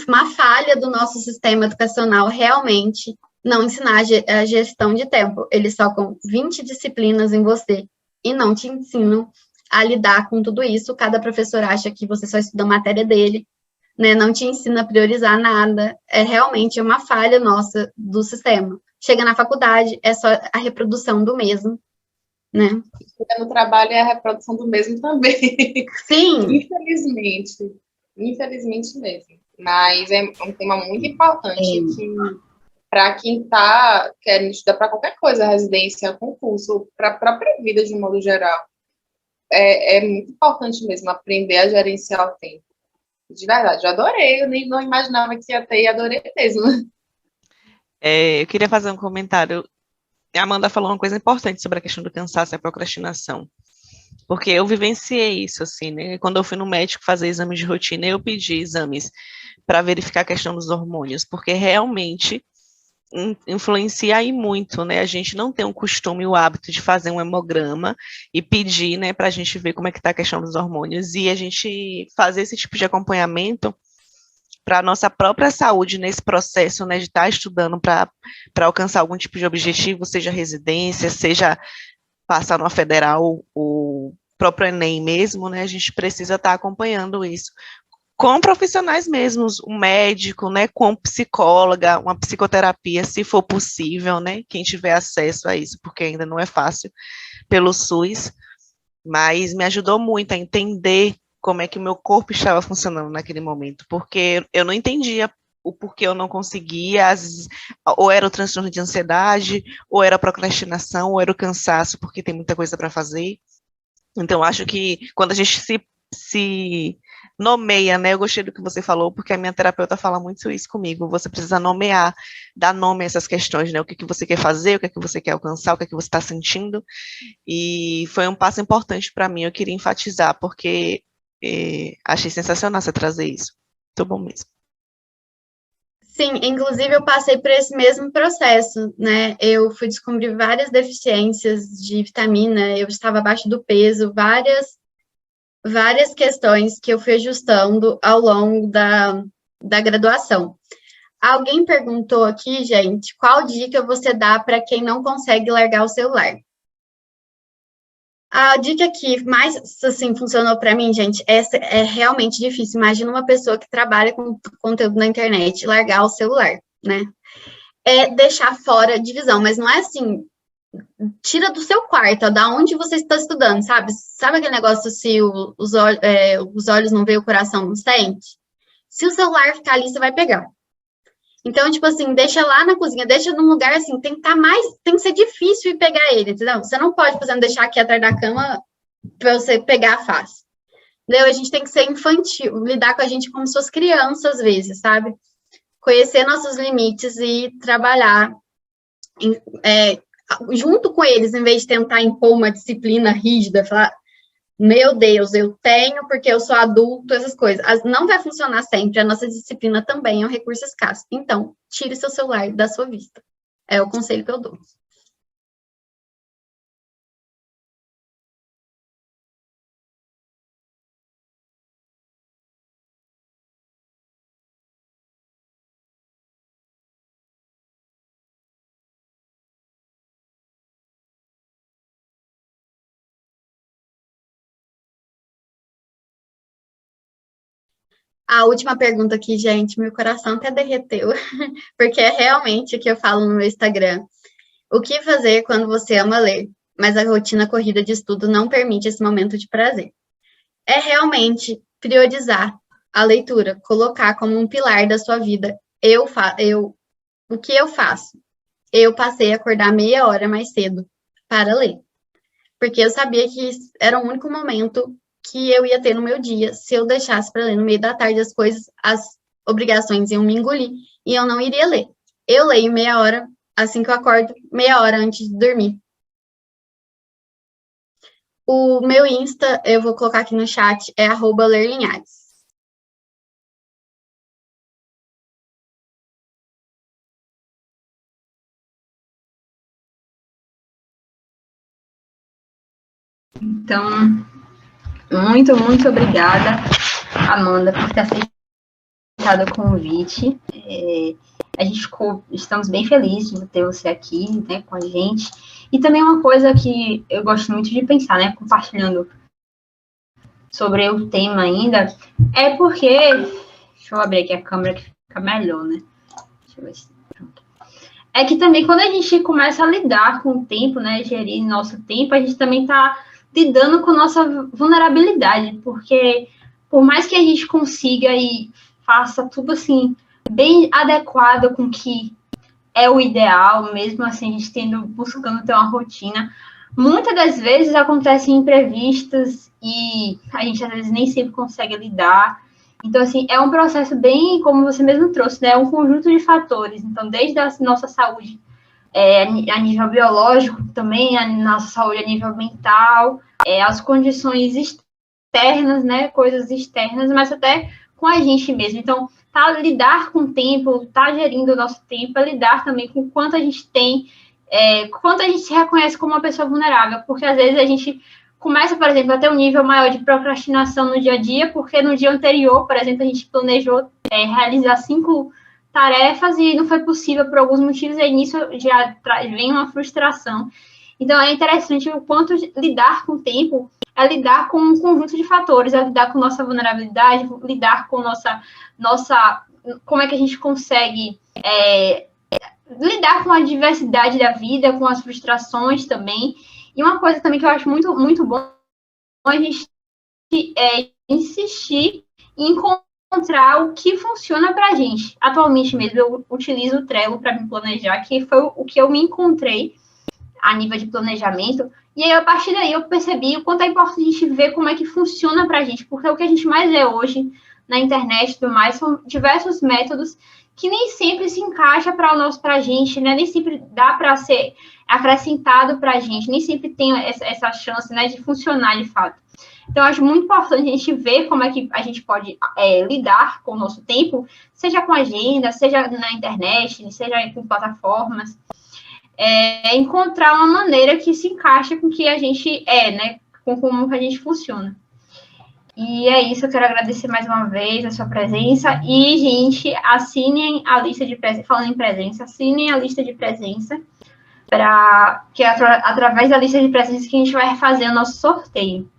Speaker 3: uma falha do nosso sistema educacional realmente não ensinar a gestão de tempo. Eles focam 20 disciplinas em você e não te ensinam a lidar com tudo isso. Cada professor acha que você só estuda a matéria dele, né? Não te ensina a priorizar nada. É realmente uma falha nossa do sistema. Chega na faculdade, é só a reprodução do mesmo, né?
Speaker 4: No trabalho é a reprodução do mesmo também.
Speaker 3: Sim.
Speaker 4: Infelizmente mesmo. Mas é um tema muito importante que, para quem está querendo estudar para qualquer coisa, residência, concurso, para a própria vida de um modo geral, é muito importante mesmo aprender a gerenciar o tempo. De verdade, eu adorei, eu nem não imaginava que ia ter e adorei mesmo.
Speaker 5: Eu queria fazer um comentário. A Amanda falou uma coisa importante sobre a questão do cansaço e a procrastinação. Porque eu vivenciei isso, assim, né? Quando eu fui no médico fazer exames de rotina, eu pedi exames para verificar a questão dos hormônios, porque realmente influencia aí muito, né? A gente não tem o costume, o hábito de fazer um hemograma e pedir, né, para a gente ver como é que está a questão dos hormônios, e a gente fazer esse tipo de acompanhamento para a nossa própria saúde nesse processo, né, de estar estudando para alcançar algum tipo de objetivo, seja residência, seja passar numa federal, o próprio Enem mesmo, né, a gente precisa estar acompanhando isso com profissionais mesmos, um médico, né, com psicóloga, uma psicoterapia, se for possível, né, quem tiver acesso a isso, porque ainda não é fácil pelo SUS, mas me ajudou muito a entender como é que o meu corpo estava funcionando naquele momento, porque eu não entendia o porquê eu não conseguia, ou era o transtorno de ansiedade, ou era a procrastinação, ou era o cansaço, porque tem muita coisa para fazer. Então, acho que quando a gente se nomeia, né? Eu gostei do que você falou, porque a minha terapeuta fala muito isso comigo. Você precisa nomear, dar nome a essas questões, né? O que você quer fazer, o que você quer alcançar, o que você está sentindo. E foi um passo importante para mim. Eu queria enfatizar, porque achei sensacional você trazer isso. Muito bom mesmo.
Speaker 3: Sim, inclusive eu passei por esse mesmo processo, né? Eu fui descobrir várias deficiências de vitamina, eu estava abaixo do peso, várias questões que eu fui ajustando ao longo da graduação. Alguém perguntou aqui, gente, qual dica você dá para quem não consegue largar o celular? A dica que mais, assim, funcionou para mim, gente, essa é realmente difícil. Imagina uma pessoa que trabalha com conteúdo na internet, largar o celular, né? É deixar fora de visão, mas não é assim, tira do seu quarto, ó, da onde você está estudando, sabe? Sabe aquele negócio se os olhos não veem, o coração não sente? Se o celular ficar ali, você vai pegar. Então, tipo assim, deixa lá na cozinha, deixa num lugar assim, tem que ser difícil ir pegar ele, entendeu? Você não pode, por exemplo, deixar aqui atrás da cama para você pegar fácil. Entendeu? A gente tem que ser infantil, lidar com a gente como suas crianças, às vezes, sabe? Conhecer nossos limites e trabalhar junto com eles, em vez de tentar impor uma disciplina rígida, falar, meu Deus, eu tenho porque eu sou adulto, essas coisas. Não vai funcionar sempre, a nossa disciplina também é um recurso escasso. Então, tire seu celular da sua vista. É o conselho que eu dou. A última pergunta aqui, gente, meu coração até derreteu, porque é realmente o que eu falo no meu Instagram. O que fazer quando você ama ler, mas a rotina corrida de estudo não permite esse momento de prazer? É realmente priorizar a leitura, colocar como um pilar da sua vida. O que eu faço? Eu passei a acordar meia hora mais cedo para ler, porque eu sabia que era o único momento que eu ia ter no meu dia. Se eu deixasse para ler no meio da tarde, as obrigações iam me engolir e eu não iria ler. Eu leio meia hora assim que eu acordo, meia hora antes de dormir. O meu Insta, eu vou colocar aqui no chat, é @lerlinhares.
Speaker 2: Então, muito, muito obrigada, Amanda, por ter aceitado o convite. Estamos bem felizes de ter você aqui, né, com a gente. E também uma coisa que eu gosto muito de pensar, né, compartilhando sobre o tema ainda, é porque... Deixa eu abrir aqui a câmera que fica melhor, né? Deixa eu ver se... Pronto. É que também quando a gente começa a lidar com o tempo, né, gerir nosso tempo, a gente também está lidando com nossa vulnerabilidade, porque por mais que a gente consiga e faça tudo assim, bem adequado com o que é o ideal, mesmo assim, a gente buscando ter uma rotina, muitas das vezes acontecem imprevistos e a gente às vezes nem sempre consegue lidar. Então, assim, é um processo bem, como você mesmo trouxe, né? Um conjunto de fatores. Então, desde a nossa saúde a nível biológico, também a nossa saúde a nível mental, as condições externas, né? Coisas externas, mas até com a gente mesmo. Então, lidar com o tempo, gerindo o nosso tempo, lidar também com quanto a gente tem, quanto a gente se reconhece como uma pessoa vulnerável, porque às vezes a gente começa, por exemplo, a ter um nível maior de procrastinação no dia a dia, porque no dia anterior, por exemplo, a gente planejou realizar 5 tarefas e não foi possível por alguns motivos, e aí nisso já vem uma frustração. Então, é interessante o quanto lidar com o tempo é lidar com um conjunto de fatores, é lidar com nossa vulnerabilidade, lidar com como é que a gente consegue lidar com a diversidade da vida, com as frustrações também. E uma coisa também que eu acho muito, muito bom a gente insistir em encontrar o que funciona para a gente. Atualmente mesmo eu utilizo o Trello para me planejar, que foi o que eu me encontrei a nível de planejamento. E aí, a partir daí, eu percebi o quanto é importante a gente ver como é que funciona para a gente, porque o que a gente mais vê hoje na internet e tudo mais são diversos métodos que nem sempre se encaixa para a gente, né? Nem sempre dá para ser acrescentado para a gente, nem sempre tem essa chance, né, de funcionar de fato. Então, eu acho muito importante a gente ver como é que a gente pode lidar com o nosso tempo, seja com agenda, seja na internet, seja com plataformas, encontrar uma maneira que se encaixe com o que a gente né, com como a gente funciona. E é isso, eu quero agradecer mais uma vez a sua presença. E, gente, assinem a lista de presença, falando em presença, assinem a lista de presença, que é através da lista de presença que a gente vai fazer o nosso sorteio.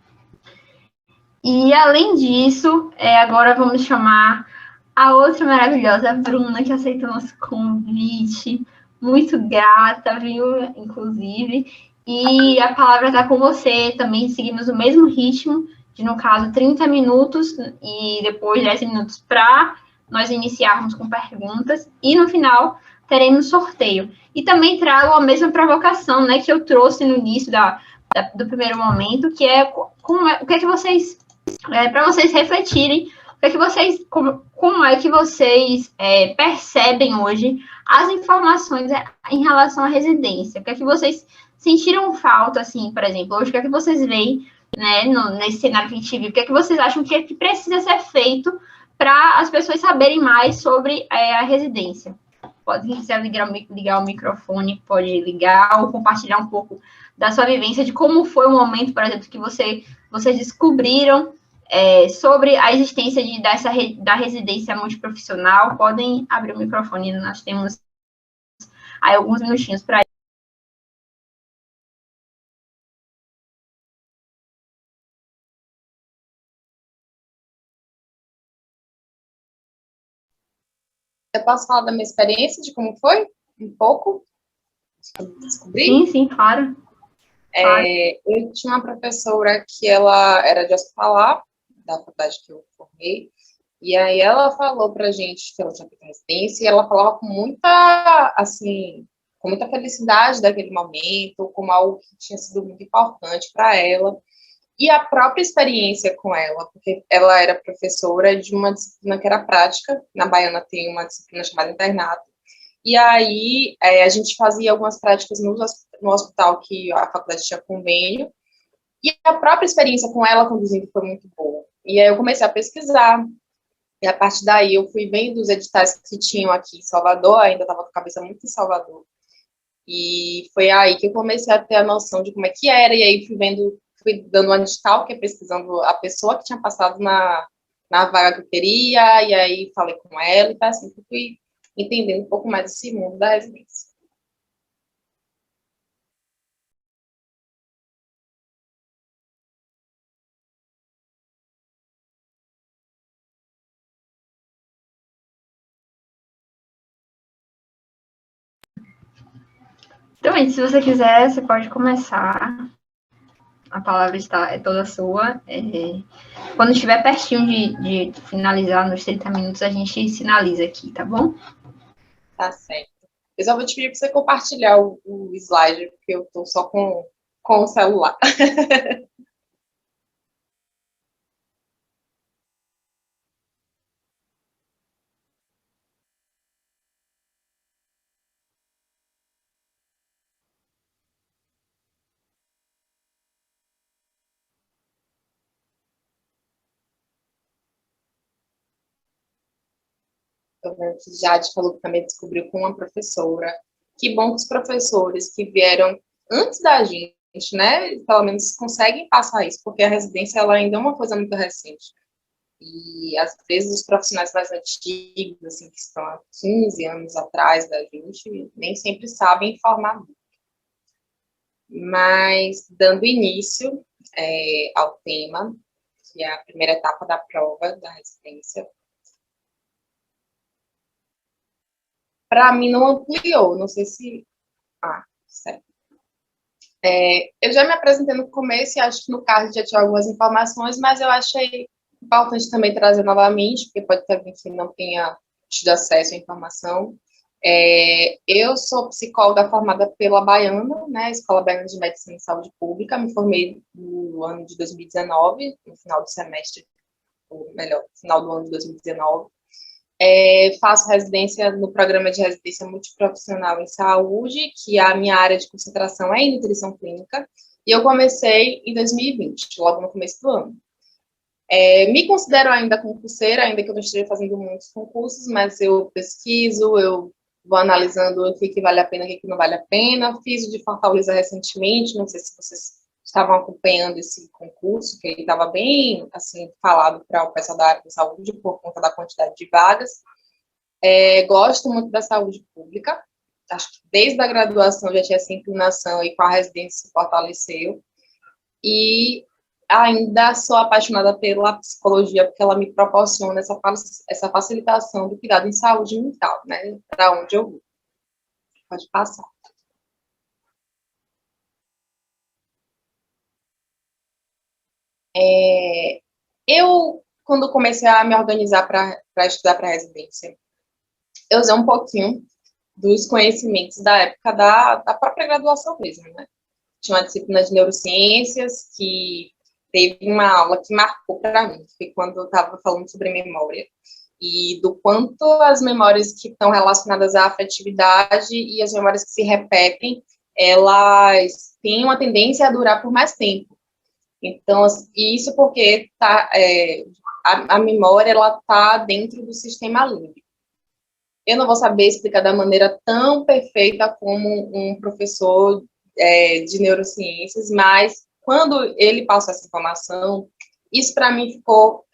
Speaker 2: E, além disso, agora vamos chamar a outra maravilhosa, a Bruna, que aceitou o nosso convite. Muito grata, viu, inclusive. E a palavra está com você. Também seguimos o mesmo ritmo, de, no caso, 30 minutos e depois 10 minutos para nós iniciarmos com perguntas. E, no final, teremos sorteio. E também trago a mesma provocação, né, que eu trouxe no início do primeiro momento, que é o que é que vocês... para vocês refletirem como é que vocês percebem hoje as informações em relação à residência. O que é que vocês sentiram falta, assim, por exemplo, hoje, o que é que vocês veem, né, nesse cenário que a gente vive? O que é que vocês acham que precisa ser feito para as pessoas saberem mais sobre a residência? Pode, se quiser ligar o microfone, pode ligar ou compartilhar um pouco da sua vivência, de como foi o momento, por exemplo, que vocês descobriram sobre a existência da residência multiprofissional. Podem abrir o microfone, nós temos aí alguns minutinhos para isso.
Speaker 4: Eu posso falar da minha experiência, de como foi? Um pouco?
Speaker 2: Descobri? Sim, claro.
Speaker 4: Eu tinha uma professora que ela era de hospitalar, da faculdade que eu formei, E aí ela falou pra gente que ela tinha feito residência e ela falava com muita, assim, com muita felicidade daquele momento, como algo que tinha sido muito importante para ela. E a própria experiência com ela, porque ela era professora de uma disciplina que era prática, na Baiana tem uma disciplina chamada internato, e aí a gente fazia algumas práticas no hospital que a faculdade tinha convênio, e a própria experiência com ela conduzindo foi muito boa. E aí eu comecei a pesquisar, e a partir daí eu fui vendo os editais que tinham aqui em Salvador, ainda estava com a cabeça muito em Salvador, e foi aí que eu comecei a ter a noção de como é que era, e aí fui dando uma edital, que é pesquisando a pessoa que tinha passado na vaga que eu queria, e aí falei com ela, e tá assim que eu fui entendendo um pouco mais esse mundo da residência.
Speaker 2: Então, se você quiser, você pode começar. A palavra é toda sua. Quando estiver pertinho de finalizar nos 30 minutos, a gente sinaliza aqui, tá bom?
Speaker 4: Tá certo. Eu só vou te pedir para você compartilhar o slide, porque eu estou só com o celular. Jade falou que também descobriu com uma professora. Que bom que os professores que vieram antes da gente, né, pelo menos conseguem passar isso, porque a residência ela ainda é uma coisa muito recente. E às vezes os profissionais mais antigos, assim, que estão há 15 anos atrás da gente, nem sempre sabem informar. Mas dando início ao tema, que é a primeira etapa da prova da residência, para mim não ampliou, não sei se... Ah, certo. Eu já me apresentei no começo e acho que no card já tinha algumas informações, mas eu achei importante também trazer novamente, porque pode ter alguém que não tenha tido acesso à informação. Eu sou psicóloga formada pela Baiana, né, Escola Baiana de Medicina e Saúde Pública, me formei no ano de 2019, no final do semestre, ou melhor, final do ano de 2019. Faço residência no programa de residência multiprofissional em saúde, que a minha área de concentração é em nutrição clínica, e eu comecei em 2020, logo no começo do ano. Me considero ainda concurseira, ainda que eu não esteja fazendo muitos concursos, mas eu pesquiso, eu vou analisando o que vale a pena e o que não vale a pena. Fiz o de Fortaleza recentemente, não sei se vocês estavam acompanhando esse concurso, que ele estava bem, assim, falado para o pessoal da área de saúde, por conta da quantidade de vagas. Gosto muito da saúde pública, acho que desde a graduação já tinha essa inclinação e com a residência se fortaleceu. E ainda sou apaixonada pela psicologia, porque ela me proporciona essa facilitação do cuidado em saúde mental, né, para onde eu vou. Pode passar. Eu, quando comecei a me organizar para estudar para residência, eu usei um pouquinho dos conhecimentos da época da própria graduação mesmo, né? Tinha uma disciplina de neurociências que teve uma aula que marcou para mim, foi quando eu estava falando sobre memória, e do quanto as memórias que estão relacionadas à afetividade e as memórias que se repetem, elas têm uma tendência a durar por mais tempo. Então, isso porque a memória ela está dentro do sistema límbico. Eu não vou saber explicar da maneira tão perfeita como um professor de neurociências, mas quando ele passou essa informação, isso para mim ficou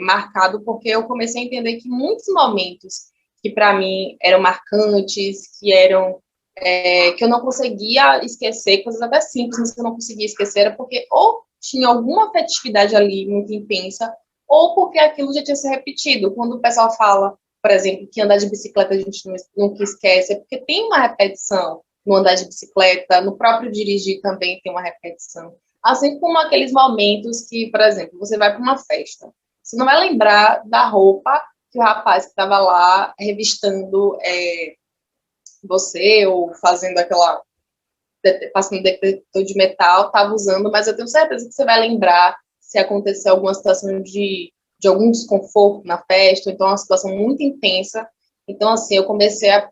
Speaker 4: marcado, porque eu comecei a entender que muitos momentos que para mim eram marcantes, que eu não conseguia esquecer, coisas até simples, mas que eu não conseguia esquecer, era porque ou tinha alguma afetividade ali muito intensa, ou porque aquilo já tinha se repetido. Quando o pessoal fala, por exemplo, que andar de bicicleta a gente nunca esquece, é porque tem uma repetição no andar de bicicleta, no próprio dirigir também tem uma repetição. Assim como aqueles momentos que, por exemplo, você vai para uma festa, você não vai lembrar da roupa que o rapaz que estava lá revistando você, ou fazendo aquela, passando detector de metal, estava usando, mas eu tenho certeza que você vai lembrar se acontecer alguma situação de algum desconforto na festa, ou então uma situação muito intensa. Então, assim, eu comecei a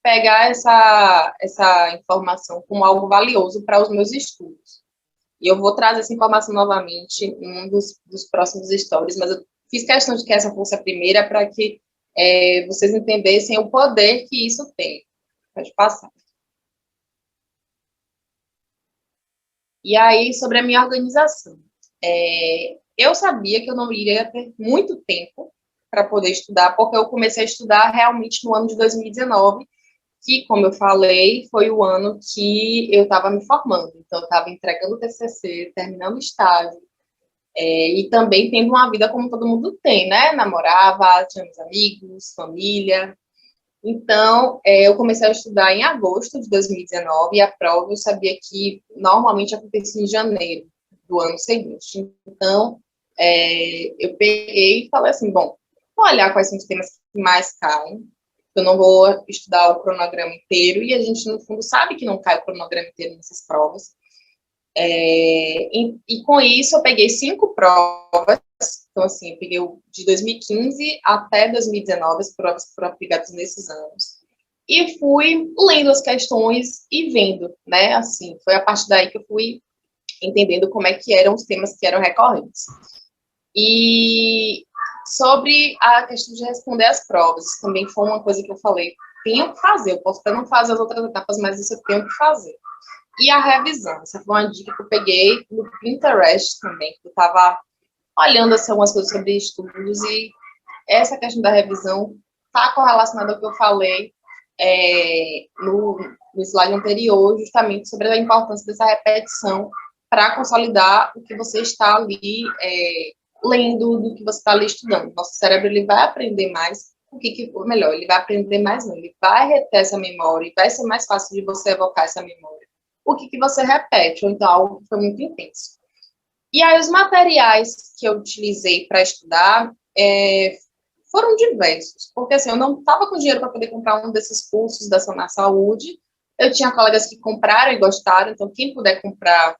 Speaker 4: pegar essa informação como algo valioso para os meus estudos. E eu vou trazer essa informação novamente em um dos próximos stories, mas eu fiz questão de que essa fosse a primeira para que vocês entendessem o poder que isso tem. Pode passar. E aí, sobre a minha organização. Eu sabia que eu não iria ter muito tempo para poder estudar, porque eu comecei a estudar realmente no ano de 2019, que, como eu falei, foi o ano que eu estava me formando. Então, eu estava entregando o TCC, terminando o estágio, e também tendo uma vida como todo mundo tem, né? Namorava, tinha meus amigos, família. Então, eu comecei a estudar em agosto de 2019, e a prova eu sabia que normalmente acontecia em janeiro do ano seguinte. Então, eu peguei e falei assim, bom, vou olhar quais são os temas que mais caem. Eu não vou estudar o cronograma inteiro, e a gente, no fundo, sabe que não cai o cronograma inteiro nessas provas. E com isso, eu peguei 5 provas. Então, assim, eu peguei de 2015 até 2019, as provas que foram aplicadas nesses anos. E fui lendo as questões e vendo, né? Assim, foi a partir daí que eu fui entendendo como é que eram os temas que eram recorrentes. E sobre a questão de responder as provas, isso também foi uma coisa que eu falei, tenho que fazer, eu posso até não fazer as outras etapas, mas isso eu tenho que fazer. E a revisão, essa foi uma dica que eu peguei no Pinterest também, que eu estava olhando assim, algumas coisas sobre estudos, e essa questão da revisão está correlacionada ao que eu falei no slide anterior, justamente sobre a importância dessa repetição para consolidar o que você está ali lendo, do que você está ali estudando. Nosso cérebro ele vai aprender mais, melhor, ele vai aprender mais não, ele vai reter essa memória, e vai ser mais fácil de você evocar essa memória. O que você repete, ou então algo que foi muito intenso. E aí, os materiais que eu utilizei para estudar foram diversos, porque assim, eu não estava com dinheiro para poder comprar um desses cursos da Sanar Saúde. Eu tinha colegas que compraram e gostaram, então quem puder comprar,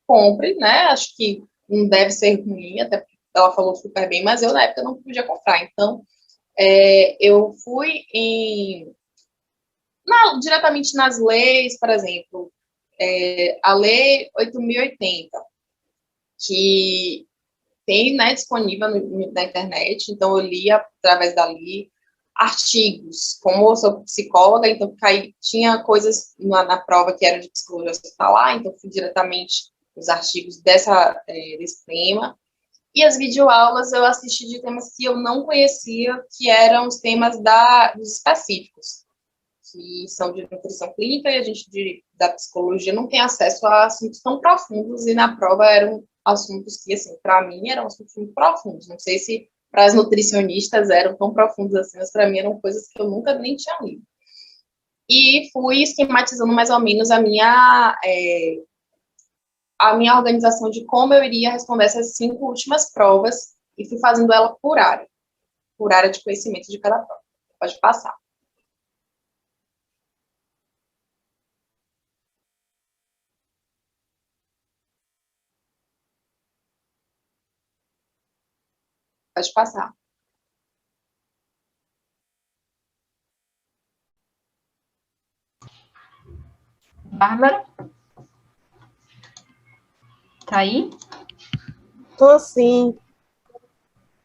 Speaker 4: compre, né? Acho que não deve ser ruim, até porque ela falou super bem, mas eu na época não podia comprar. Então, eu fui diretamente nas leis, por exemplo, a Lei 8.080, que tem, né, disponível na internet, então eu li através dali artigos. Como eu sou psicóloga, então tinha coisas na prova que eram de psicologia hospitalar, então fui diretamente nos artigos desse tema. E as videoaulas eu assisti de temas que eu não conhecia, que eram os temas dos específicos, que são de nutrição clínica, e a gente da psicologia não tem acesso a assuntos tão profundos, e na prova eram assuntos que, assim, para mim, eram assuntos muito profundos. Não sei se para as nutricionistas eram tão profundos assim, mas para mim eram coisas que eu nunca nem tinha lido. E fui esquematizando mais ou menos a minha organização de como eu iria responder essas 5 últimas provas, e fui fazendo ela por área de conhecimento de cada prova. Pode passar. Pode passar.
Speaker 2: Bárbara? Tá aí?
Speaker 6: Tô sim.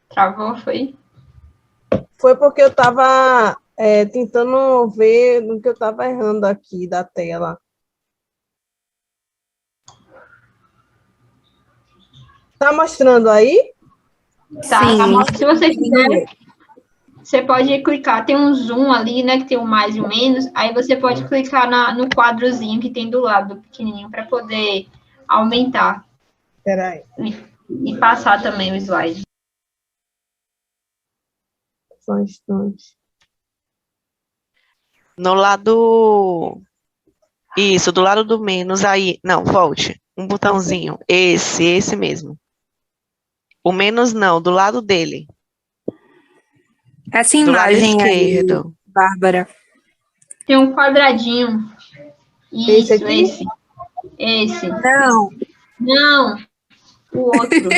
Speaker 2: Travou, foi?
Speaker 6: Foi porque eu estava tentando ver no que eu estava errando aqui da tela. Tá mostrando aí?
Speaker 2: Tá,
Speaker 3: Sim.
Speaker 2: tá mostrando. Se você quiser, você pode clicar, tem um zoom ali, né, que tem o mais e o menos, aí você pode clicar no quadrozinho que tem do lado, pequenininho, para poder aumentar.
Speaker 6: Espera aí.
Speaker 2: E passar também o slide.
Speaker 6: Só um instante.
Speaker 5: No lado... Isso, do lado do menos, aí... Não, volte. Um botãozinho. Esse mesmo. O menos não, do lado dele.
Speaker 7: Essa
Speaker 5: Do lado
Speaker 7: imagem aí,
Speaker 5: esquerdo.
Speaker 7: Bárbara.
Speaker 2: Tem um quadradinho.
Speaker 6: Esse
Speaker 2: Isso,
Speaker 6: aqui?
Speaker 2: esse.
Speaker 7: Não,
Speaker 2: Não, o outro.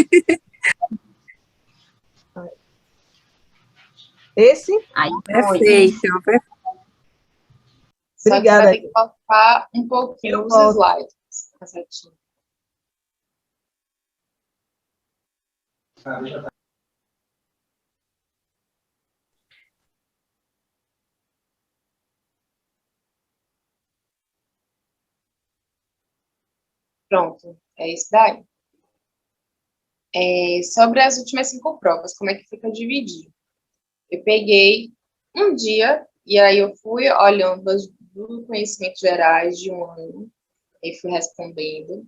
Speaker 6: Esse?
Speaker 2: Aí, foi,
Speaker 7: perfeito.
Speaker 2: isso.
Speaker 4: Só que você
Speaker 6: Obrigada.
Speaker 4: vai ter que colocar um pouquinho
Speaker 6: Eu
Speaker 4: os
Speaker 6: volto.
Speaker 4: slides. Tá certinho. Pronto, é isso daí. Sobre as últimas 5 provas, como é que fica dividido? Eu peguei um dia, e aí eu fui olhando os conhecimentos gerais de um ano, e fui respondendo.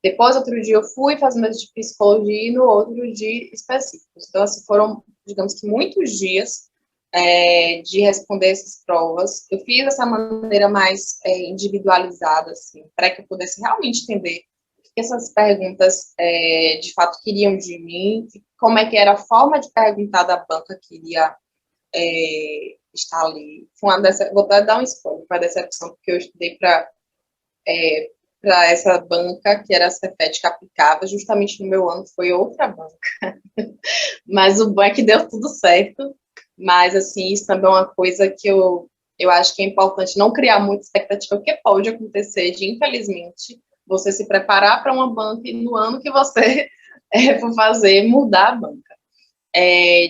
Speaker 4: Depois, outro dia, eu fui fazendo as de psicologia e no outro dia específicos. Então, assim, foram, digamos que, muitos dias de responder essas provas. Eu fiz dessa maneira mais individualizada, assim, para que eu pudesse realmente entender o que essas perguntas, de fato, queriam de mim, como é que era a forma de perguntar da banca que iria estar ali. Vou até dar um spoiler para a decepção, porque eu estudei para essa banca, que era a Cefet, que aplicava, justamente no meu ano foi outra banca. Mas o bom é que deu tudo certo. Mas, assim, isso também é uma coisa que eu acho que é importante não criar muita expectativa, porque pode acontecer de, infelizmente, você se preparar para uma banca e no ano que você for fazer, mudar a banca.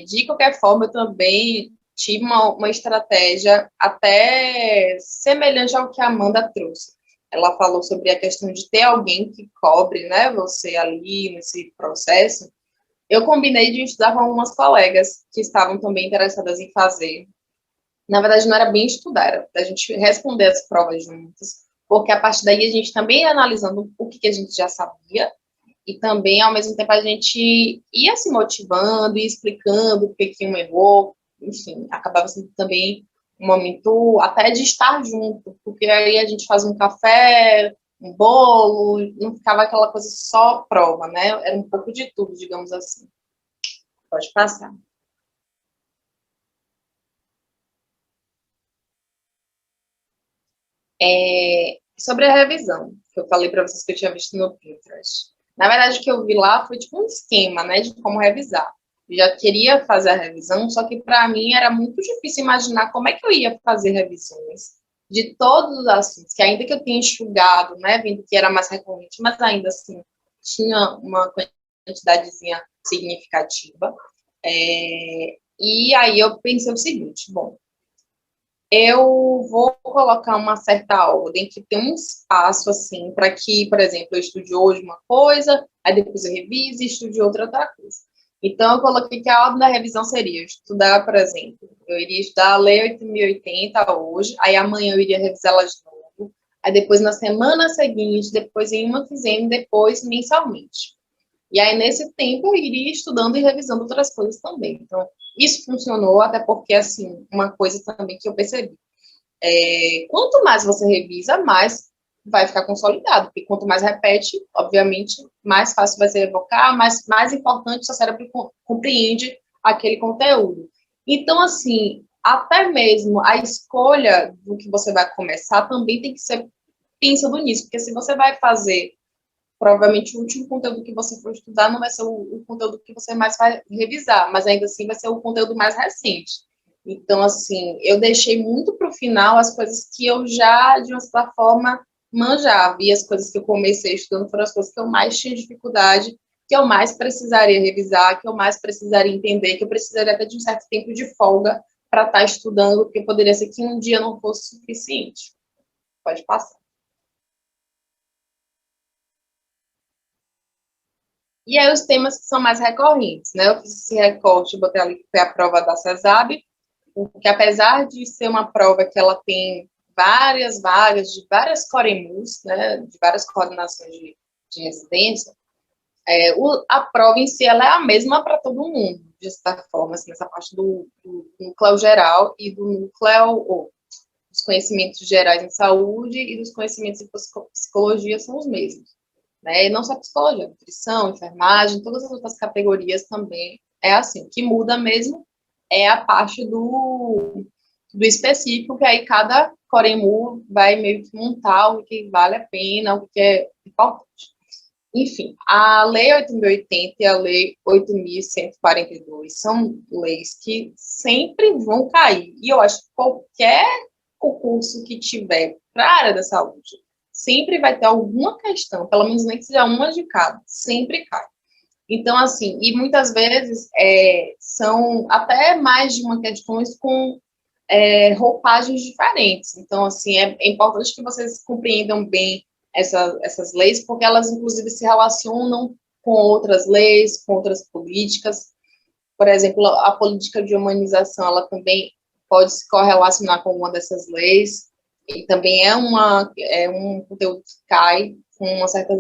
Speaker 4: De qualquer forma, eu também tive uma estratégia até semelhante ao que a Amanda trouxe. Ela falou sobre a questão de ter alguém que cobre, né, você ali nesse processo. Eu combinei de estudar com algumas colegas que estavam também interessadas em fazer. Na verdade, não era bem estudar, era a gente responder as provas juntas, porque a partir daí a gente também ia analisando o que a gente já sabia e também, ao mesmo tempo, a gente ia se motivando e explicando o que um errou, enfim, acabava sendo também um momento até de estar junto, porque aí a gente faz um café, um bolo, não ficava aquela coisa só prova, né? Era um pouco de tudo, digamos assim. Pode passar. Sobre a revisão, que eu falei para vocês que eu tinha visto no Pinterest. Na verdade, o que eu vi lá foi tipo um esquema, né, de como revisar. Eu já queria fazer a revisão, só que para mim era muito difícil imaginar como é que eu ia fazer revisões de todos os assuntos, que ainda que eu tenha enxugado, né, vendo que era mais recorrente, mas ainda assim tinha uma quantidadezinha significativa. E aí eu pensei o seguinte, bom, eu vou colocar uma certa ordem, que tem um espaço, assim, para que, por exemplo, eu estude hoje uma coisa, aí depois eu revise e estude outra coisa. Então, eu coloquei que a ordem da revisão seria estudar, por exemplo, eu iria estudar a Lei 8.080 hoje, aí amanhã eu iria revisá-la de novo, aí depois na semana seguinte, depois em uma quinzena, depois mensalmente. E aí, nesse tempo, eu iria estudando e revisando outras coisas também. Então, isso funcionou, até porque, assim, uma coisa também que eu percebi. Quanto mais você revisa, mais vai ficar consolidado, porque quanto mais repete, obviamente, mais fácil vai ser evocar, mais importante o seu cérebro compreende aquele conteúdo. Então, assim, até mesmo a escolha do que você vai começar também tem que ser pensando nisso, porque se você vai fazer provavelmente o último conteúdo que você for estudar não vai ser o conteúdo que você mais vai revisar, mas ainda assim vai ser o conteúdo mais recente. Então, assim, eu deixei muito para o final as coisas que eu já, de uma certa forma, manjava, e as coisas que eu comecei estudando foram as coisas que eu mais tinha dificuldade, que eu mais precisaria revisar, que eu mais precisaria entender, que eu precisaria até de um certo tempo de folga para estar estudando, porque poderia ser que um dia não fosse suficiente. Pode passar. E aí os temas que são mais recorrentes, né? Eu fiz esse recorte, botei ali que foi a prova da CESAB, porque apesar de ser uma prova que ela tem várias vagas de várias coremus, né? De várias coordenações de residência, a prova em si ela é a mesma para todo mundo, de certa forma, assim, nessa parte do núcleo geral e do núcleo, dos conhecimentos gerais em saúde e dos conhecimentos em psicologia são os mesmos. né? E não só psicologia, nutrição, enfermagem, todas as outras categorias também é assim. O que muda mesmo é a parte do específico, que aí cada coremu vai meio que montar o que vale a pena, o que é importante. Enfim, a Lei 8.080 e a Lei 8.142 são leis que sempre vão cair. E eu acho que qualquer concurso que tiver para a área da saúde, sempre vai ter alguma questão, pelo menos nem que seja uma de cada, sempre cai. Então, assim, e muitas vezes são até mais de uma questões com roupagens diferentes. Então, assim, é importante que vocês compreendam bem essas leis, porque elas, inclusive, se relacionam com outras leis, com outras políticas. Por exemplo, a política de humanização, ela também pode se correlacionar com uma dessas leis, e também é um conteúdo que cai com uma certa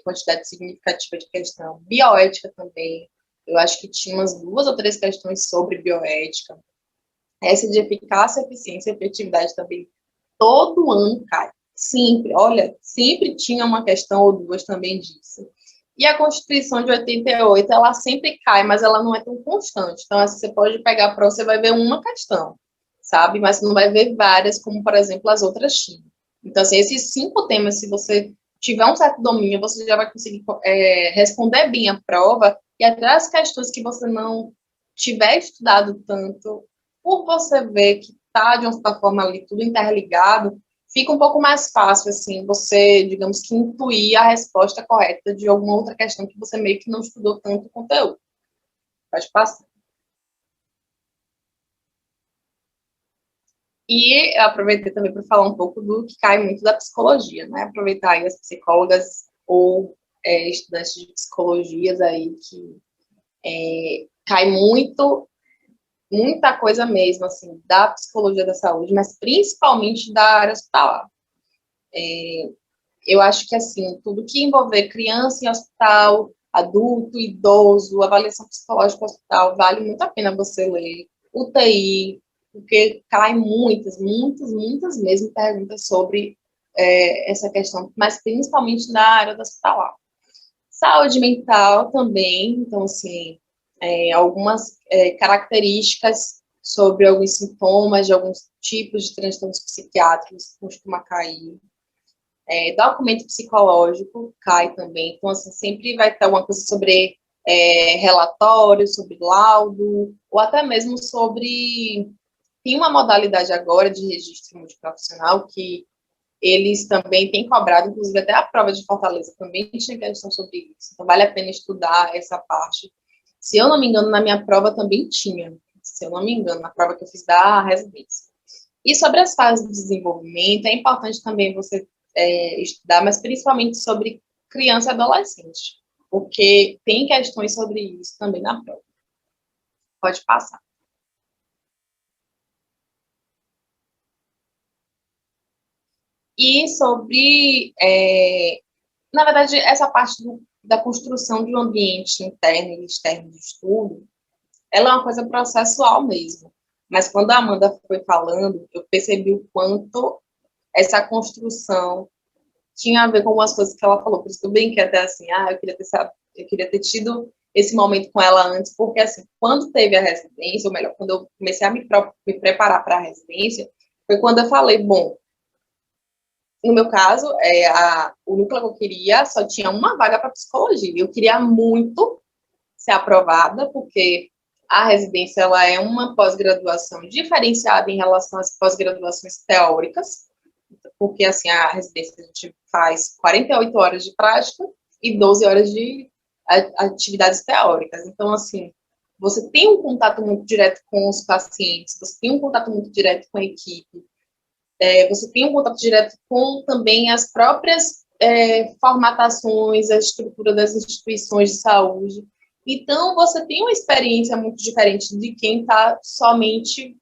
Speaker 4: quantidade significativa de questão. Bioética também, eu acho que tinha umas 2 ou 3 questões sobre bioética. Essa de eficácia, eficiência e efetividade também, todo ano cai. Sempre, olha, sempre tinha uma questão ou 2 também disso. E a Constituição de 88, ela sempre cai, mas ela não é tão constante. Então, assim, você pode pegar a prova, você vai ver uma questão, sabe? Mas você não vai ver várias, como, por exemplo, as outras tinham. Então, assim, esses 5 temas, se você tiver um certo domínio, você já vai conseguir responder bem a prova, e até as questões que você não tiver estudado tanto, por você ver que está, de uma certa forma, ali tudo interligado, fica um pouco mais fácil, assim, você, digamos que, intuir a resposta correta de alguma outra questão que você meio que não estudou tanto o conteúdo. Pode passar. E eu aproveitei também para falar um pouco do que cai muito da psicologia, né? Aproveitar aí as psicólogas ou estudantes de psicologias aí que cai muita coisa mesmo, assim, da psicologia da saúde, mas principalmente da área hospitalar. Eu acho que, assim, tudo que envolver criança em hospital, adulto, idoso, avaliação psicológica no hospital, vale muito a pena você ler. UTI, porque cai muitas mesmo perguntas sobre essa questão, mas principalmente na área da hospitalar. Saúde mental também, então, assim, algumas características sobre alguns sintomas de alguns tipos de transtornos psiquiátricos costuma cair. Documento psicológico cai também, então, assim, sempre vai ter alguma coisa sobre relatório, sobre laudo, ou até mesmo sobre... Tem uma modalidade agora de registro multiprofissional que eles também têm cobrado, inclusive até a prova de Fortaleza também tinha questão sobre isso, então vale a pena estudar essa parte. Se eu não me engano, na minha prova também tinha, se eu não me engano, na prova que eu fiz da residência. E sobre as fases de desenvolvimento, é importante também você estudar, mas principalmente sobre criança e adolescente, porque tem questões sobre isso também na prova. Pode passar. E sobre, na verdade, essa parte da construção de um ambiente interno e externo de estudo, ela é uma coisa processual mesmo. Mas quando a Amanda foi falando, eu percebi o quanto essa construção tinha a ver com algumas coisas que ela falou. Por isso que eu brinquei até assim, eu queria ter tido esse momento com ela antes, porque assim, quando teve a residência, ou melhor, quando eu comecei a me preparar para a residência, foi quando eu falei, bom, no meu caso, o núcleo que eu queria só tinha uma vaga para psicologia. Eu queria muito ser aprovada, porque a residência ela é uma pós-graduação diferenciada em relação às pós-graduações teóricas, porque assim, a residência a gente faz 48 horas de prática e 12 horas de atividades teóricas. Então, assim, você tem um contato muito direto com os pacientes, você tem um contato muito direto com a equipe, você tem um contato direto com também as próprias formatações, a estrutura das instituições de saúde. Então, você tem uma experiência muito diferente de quem está somente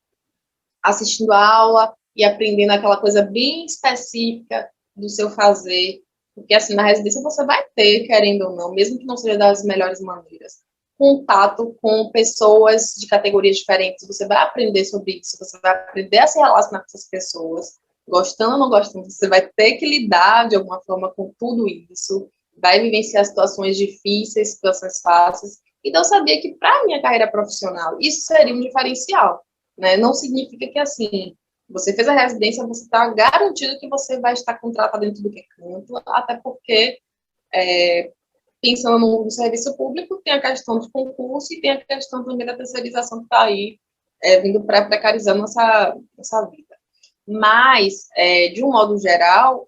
Speaker 4: assistindo a aula e aprendendo aquela coisa bem específica do seu fazer. Porque, assim, na residência você vai ter, querendo ou não, mesmo que não seja das melhores maneiras, contato com pessoas de categorias diferentes, você vai aprender sobre isso, você vai aprender a se relacionar com essas pessoas, gostando ou não gostando, você vai ter que lidar de alguma forma com tudo isso, vai vivenciar situações difíceis, situações fáceis. Então, eu sabia que, para a minha carreira profissional, isso seria um diferencial, né? Não significa que, assim, você fez a residência, você está garantido que você vai estar contratado dentro do que canto, até porque, pensando no serviço público, tem a questão do concurso e tem a questão também da terceirização que está aí, vindo para precarizar nossa vida. Mas, de um modo geral,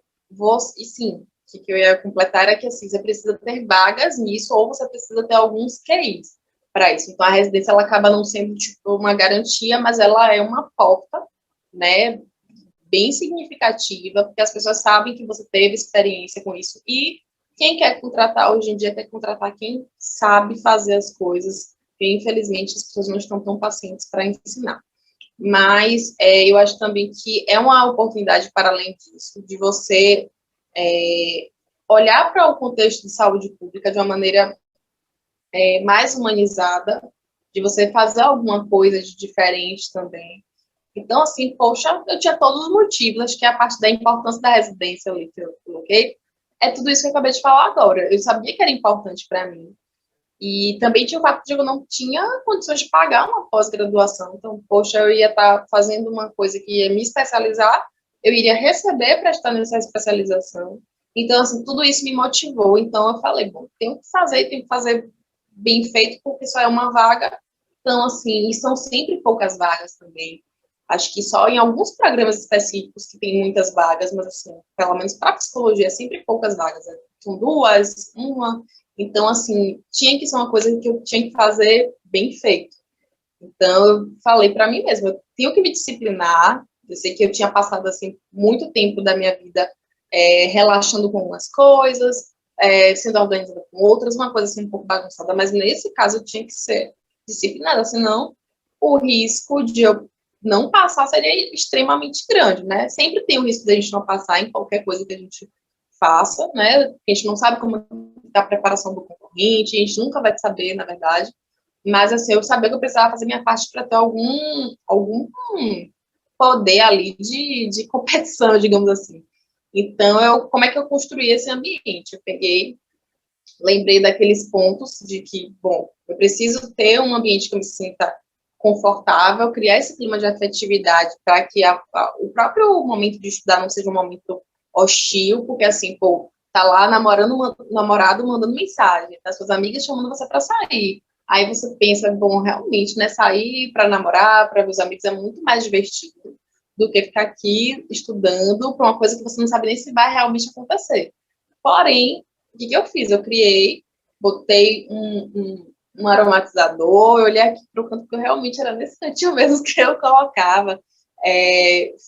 Speaker 4: e sim, o que eu ia completar é que assim, você precisa ter vagas nisso ou você precisa ter alguns QIs para isso. Então, a residência ela acaba não sendo tipo, uma garantia, mas ela é uma porta, né, bem significativa, porque as pessoas sabem que você teve experiência com isso. E quem quer contratar hoje em dia quer contratar quem sabe fazer as coisas, e infelizmente as pessoas não estão tão pacientes para ensinar. Mas eu acho também que é uma oportunidade, para além disso, de você olhar para o contexto de saúde pública de uma maneira mais humanizada, de você fazer alguma coisa de diferente também. Então, assim, poxa, eu tinha todos os motivos, acho que a parte da importância da residência ali que eu coloquei, é tudo isso que eu acabei de falar agora. Eu sabia que era importante para mim. E também tinha o fato de eu não tinha condições de pagar uma pós-graduação. Então, poxa, eu ia estar fazendo uma coisa que ia me especializar, eu iria receber para estar nessa especialização. Então, assim, tudo isso me motivou. Então, eu falei, bom, tenho que fazer bem feito, porque só é uma vaga. Então, assim, e são sempre poucas vagas também. Acho que só em alguns programas específicos que tem muitas vagas, mas, assim, pelo menos para psicologia, é sempre poucas vagas. Né? São duas, uma. Então, assim, tinha que ser uma coisa que eu tinha que fazer bem feito. Então, eu falei para mim mesma, eu tenho que me disciplinar. Eu sei que eu tinha passado, assim, muito tempo da minha vida relaxando com algumas coisas, sendo organizada com outras, uma coisa assim um pouco bagunçada, mas nesse caso eu tinha que ser disciplinada, senão o risco de eu não passar seria extremamente grande, né? Sempre tem o risco de a gente não passar em qualquer coisa que a gente faça, né? A gente não sabe como está a preparação do concorrente, a gente nunca vai saber, na verdade. Mas, assim, eu sabia que eu precisava fazer minha parte para ter algum poder ali de competição, digamos assim. Então, como é que eu construí esse ambiente? Eu peguei, lembrei daqueles pontos de que, bom, eu preciso ter um ambiente que eu me sinta confortável, criar esse clima de afetividade para que o próprio momento de estudar não seja um momento hostil, porque assim, pô, tá lá namorado mandando mensagem, tá suas amigas chamando você para sair. Aí você pensa, bom, realmente, né, sair para namorar, para ver os amigos é muito mais divertido do que ficar aqui estudando para uma coisa que você não sabe nem se vai realmente acontecer. Porém, o que eu fiz? Eu criei, botei um aromatizador, eu olhei aqui para o canto que eu realmente era nesse cantinho mesmo que eu colocava.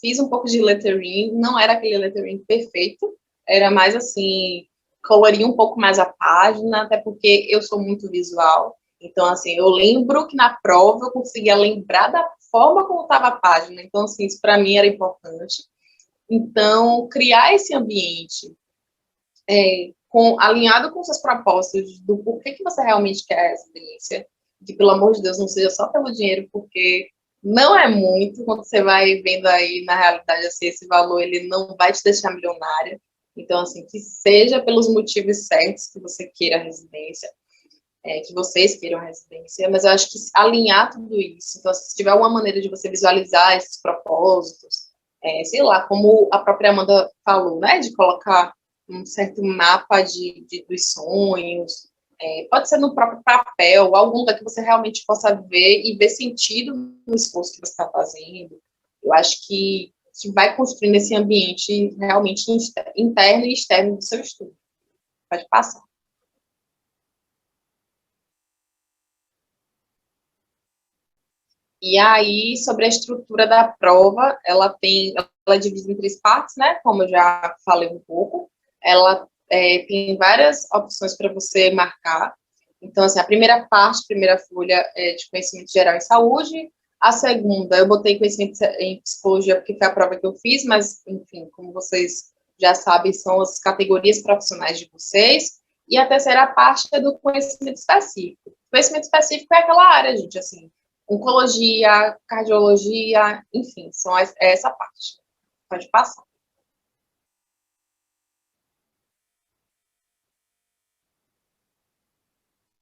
Speaker 4: Fiz um pouco de lettering, não era aquele lettering perfeito, era mais assim, colorir um pouco mais a página, até porque eu sou muito visual. Então, assim, eu lembro que na prova eu conseguia lembrar da forma como estava a página. Então, assim, isso para mim era importante. Então, criar esse ambiente alinhado com suas propostas do porquê que você realmente quer a residência, que, pelo amor de Deus, não seja só pelo dinheiro, porque não é muito, quando você vai vendo aí, na realidade, assim, esse valor, ele não vai te deixar milionária. Então, assim, que seja pelos motivos certos que você queira a residência, que vocês queiram a residência, mas eu acho que alinhar tudo isso, então, se tiver uma maneira de você visualizar esses propósitos, sei lá, como a própria Amanda falou, né, de colocar um certo mapa dos sonhos, pode ser no próprio papel, algum lugar que você realmente possa ver e ver sentido no esforço que você está fazendo. Eu acho que vai construindo esse ambiente realmente interno e externo do seu estudo. Pode passar. E aí, sobre a estrutura da prova, ela é dividida em 3 partes, né? Como eu já falei um pouco. Ela tem várias opções para você marcar. Então, assim, a primeira parte, a primeira folha é de conhecimento geral em saúde. A segunda, eu botei conhecimento em psicologia, porque foi a prova que eu fiz, mas, enfim, como vocês já sabem, são as categorias profissionais de vocês. E a terceira parte é do conhecimento específico. O conhecimento específico é aquela área, gente, assim, oncologia, cardiologia, enfim, essa parte. Pode passar.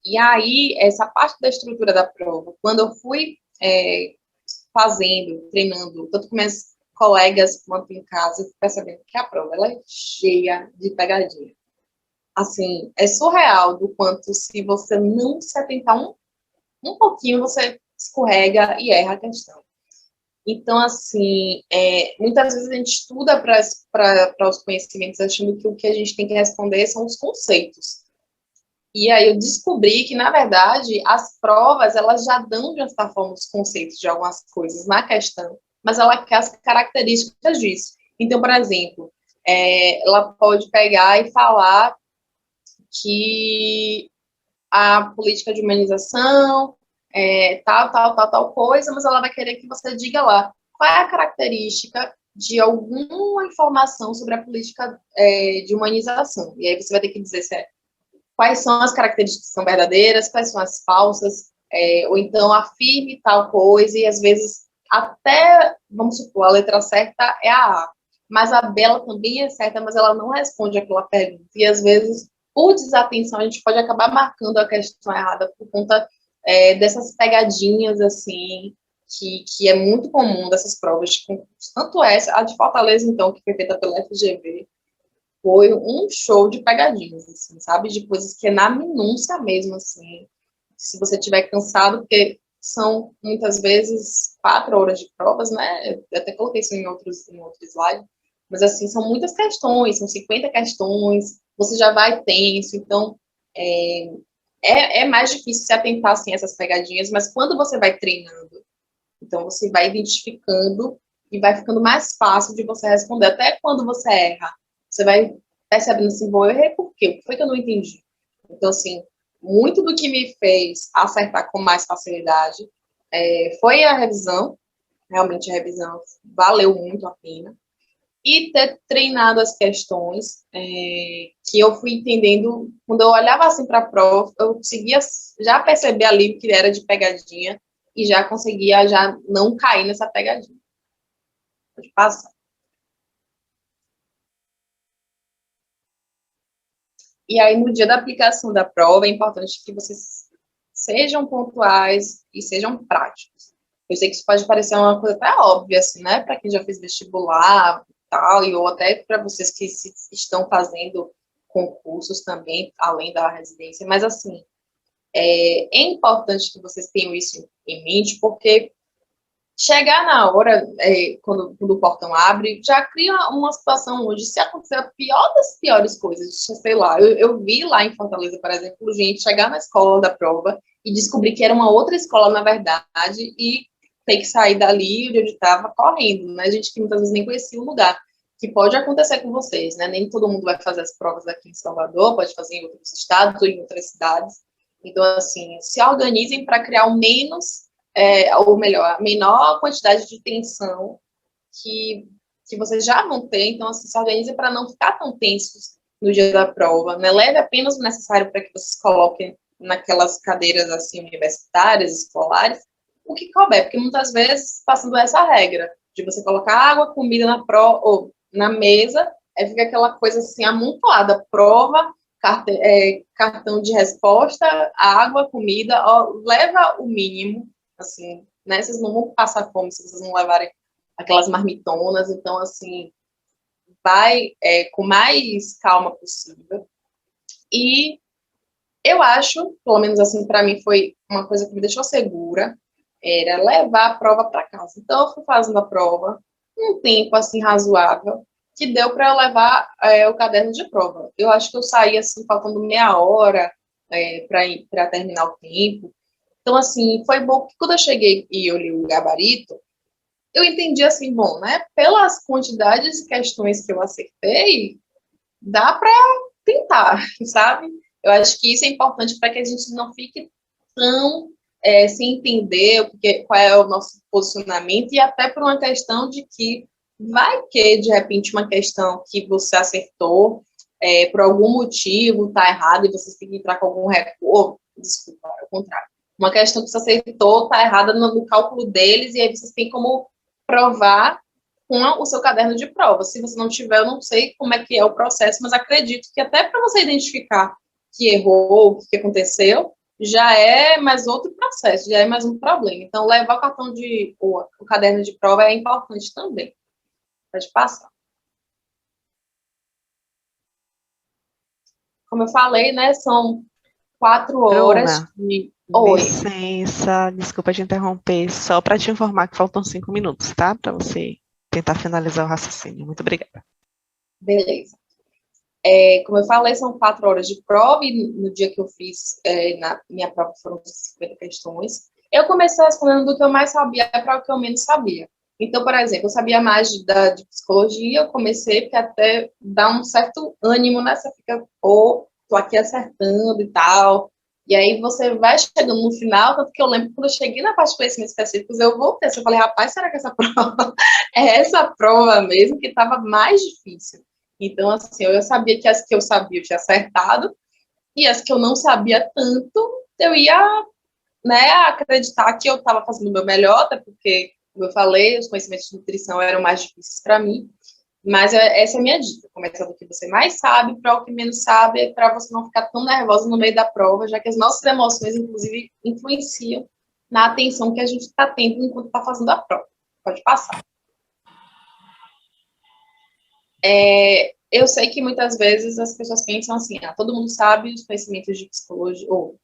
Speaker 4: E aí, essa parte da estrutura da prova, quando eu fui fazendo, treinando, tanto com minhas colegas quanto em casa, eu fui percebendo que a prova ela é cheia de pegadinha. Assim, é surreal do quanto, se você não se atentar um pouquinho, você escorrega e erra a questão. Então, assim, muitas vezes a gente estuda para os conhecimentos achando que o que a gente tem que responder são os conceitos. E aí eu descobri que, na verdade, as provas, elas já dão, de certa forma, os conceitos de algumas coisas na questão, mas ela quer as características disso. Então, por exemplo, ela pode pegar e falar que a política de humanização tal coisa, mas ela vai querer que você diga lá qual é a característica de alguma informação sobre a política de humanização. E aí você vai ter que dizer quais são as características que são verdadeiras, quais são as falsas, ou então afirme tal coisa, e às vezes até, vamos supor, a letra certa é a A, mas a B ela também é certa, mas ela não responde aquela pergunta. E às vezes, por desatenção, a gente pode acabar marcando a questão errada por conta dessas pegadinhas, assim, que é muito comum dessas provas de concurso. Tanto essa, a de Fortaleza, então, que foi feita pela FGV, foi um show de pegadinhas, assim, sabe? De coisas que é na minúcia mesmo, assim. Se você estiver cansado, porque são, muitas vezes, 4 horas de provas, né? Eu até coloquei isso em outro slide. Mas, assim, são muitas questões, são 50 questões, você já vai tenso, então é mais difícil se atentar, assim, a essas pegadinhas, mas quando você vai treinando, então você vai identificando e vai ficando mais fácil de você responder. Até quando você erra, você vai percebendo assim, bom, eu errei por quê? O que foi que eu não entendi? Então, assim, muito do que me fez acertar com mais facilidade foi a revisão. Realmente a revisão valeu muito a pena. E ter treinado as questões que eu fui entendendo, quando eu olhava assim para a prova, eu conseguia já perceber ali o que era de pegadinha e já conseguia já não cair nessa pegadinha. Pode passar. E aí, no dia da aplicação da prova, é importante que vocês sejam pontuais e sejam práticos. Eu sei que isso pode parecer uma coisa até óbvia, assim, né? Para quem já fez vestibular e tal, ou até para vocês que estão fazendo concursos também, além da residência. Mas, assim, é importante que vocês tenham isso em mente, porque chegar na hora, quando o portão abre, já cria uma situação onde, se acontecer a pior das piores coisas, sei lá, eu vi lá em Fortaleza, por exemplo, gente chegar na escola da prova e descobrir que era uma outra escola, na verdade, e ter que sair dali onde eu estava correndo, né? Gente que muitas vezes nem conhecia o lugar, que pode acontecer com vocês, né? Nem todo mundo vai fazer as provas aqui em Salvador, pode fazer em outros estados ou em outras cidades. Então, assim, se organizem para criar o menos ou melhor, a menor quantidade de tensão que vocês já vão ter. Então, assim, se organize para não ficar tão tensos no dia da prova, né? Leve apenas o necessário para que vocês coloquem naquelas cadeiras, assim, universitárias, escolares, o que couber, porque muitas vezes, passando essa regra de você colocar água, comida ou na mesa, fica aquela coisa, assim, amontoada, prova, cartão de resposta, água, comida, leva o mínimo, assim, né? Vocês não vão passar fome se vocês não levarem aquelas marmitonas, então, assim, vai com mais calma possível. E eu acho, pelo menos assim, para mim foi uma coisa que me deixou segura, era levar a prova para casa. Então, eu fui fazendo a prova um tempo, assim, razoável, que deu para eu levar o caderno de prova. Eu acho que eu saí, assim, faltando meia hora para terminar o tempo. Então, assim, foi bom que quando eu cheguei e eu li o gabarito, eu entendi assim, bom, né? Pelas quantidades de questões que eu acertei, dá para tentar, sabe? Eu acho que isso é importante para que a gente não fique tão sem entender qual é o nosso posicionamento, e até por uma questão de que vai que, de repente, uma questão que você acertou, por algum motivo, está errado, e você tem que entrar com algum recurso, desculpa, é o contrário. Uma questão que você acertou está errada no cálculo deles, e aí vocês têm como provar com o seu caderno de prova. Se você não tiver, eu não sei como é que é o processo, mas acredito que até para você identificar que errou, o que aconteceu, já é mais outro processo, já é mais um problema. Então, levar o caderno de prova é importante também. Pode passar. Como eu falei, né, são 4 horas
Speaker 5: Bruna,
Speaker 4: de... Oi.
Speaker 5: licença, desculpa te interromper, só para te informar que faltam 5 minutos, tá? Para você tentar finalizar o raciocínio. Muito obrigada.
Speaker 4: Beleza. Como eu falei, são 4 horas de prova, e no dia que eu fiz, na minha prova foram 50 questões. Eu comecei respondendo do que eu mais sabia para o que eu menos sabia. Então, por exemplo, eu sabia mais de psicologia, eu comecei porque até dá um certo ânimo, né? Você fica, pô, tô aqui acertando e tal. E aí você vai chegando no final, tanto que eu lembro que quando eu cheguei na parte de conhecimentos específicos, eu voltei, eu falei, rapaz, será que essa prova é essa prova mesmo que estava mais difícil? Então, assim, eu sabia que as que eu sabia eu tinha acertado, e as que eu não sabia tanto, eu ia, né, acreditar que eu estava fazendo o meu melhor, até porque, como eu falei, os conhecimentos de nutrição eram mais difíceis para mim, mas essa é a minha dica, começar do que você mais sabe para o que menos sabe, para você não ficar tão nervosa no meio da prova, já que as nossas emoções, inclusive, influenciam na atenção que a gente está tendo enquanto está fazendo a prova. Pode passar. Eu sei que muitas vezes as pessoas pensam assim, todo mundo sabe os conhecimentos de psicologia, ou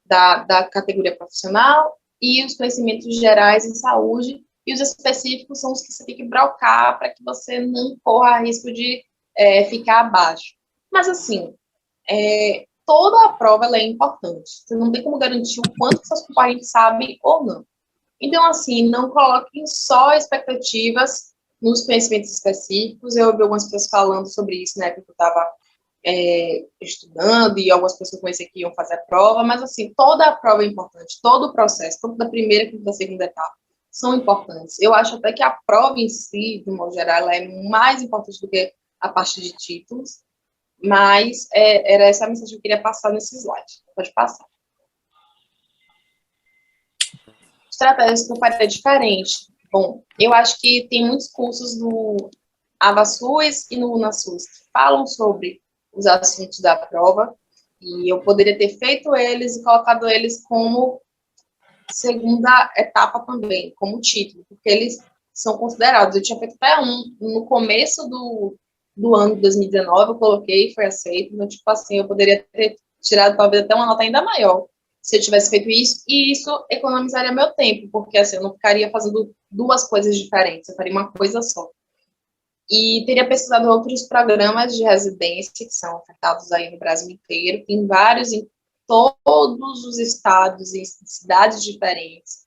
Speaker 4: da categoria profissional, e os conhecimentos gerais em saúde, e os específicos são os que você tem que brocar para que você não corra risco de ficar abaixo. Mas, assim, toda a prova ela é importante. Você não tem como garantir o quanto seus concorrentes sabem ou não. Então, assim, não coloquem só expectativas nos conhecimentos específicos. Eu ouvi algumas pessoas falando sobre isso, né, porque eu estava estudando, e algumas pessoas conheci que iam fazer a prova, mas, assim, toda a prova é importante, todo o processo, tanto da primeira quanto da segunda etapa, são importantes. Eu acho até que a prova em si, de modo geral, ela é mais importante do que a parte de títulos, mas era essa a mensagem que eu queria passar nesse slide. Pode passar. Estratégias que eu faria diferente. Bom, eu acho que tem muitos cursos no AvaSUS e no UnaSUS que falam sobre os assuntos da prova, e eu poderia ter feito eles e colocado eles como segunda etapa também, como título, porque eles são considerados. Eu tinha feito até no começo do ano de 2019, eu coloquei, foi aceito, então, tipo assim, eu poderia ter tirado talvez até uma nota ainda maior se eu tivesse feito isso, e isso economizaria meu tempo, porque assim, eu não ficaria fazendo 2 coisas diferentes, eu faria uma coisa só. E teria pesquisado outros programas de residência que são ofertados aí no Brasil inteiro, tem vários em todos os estados e cidades diferentes.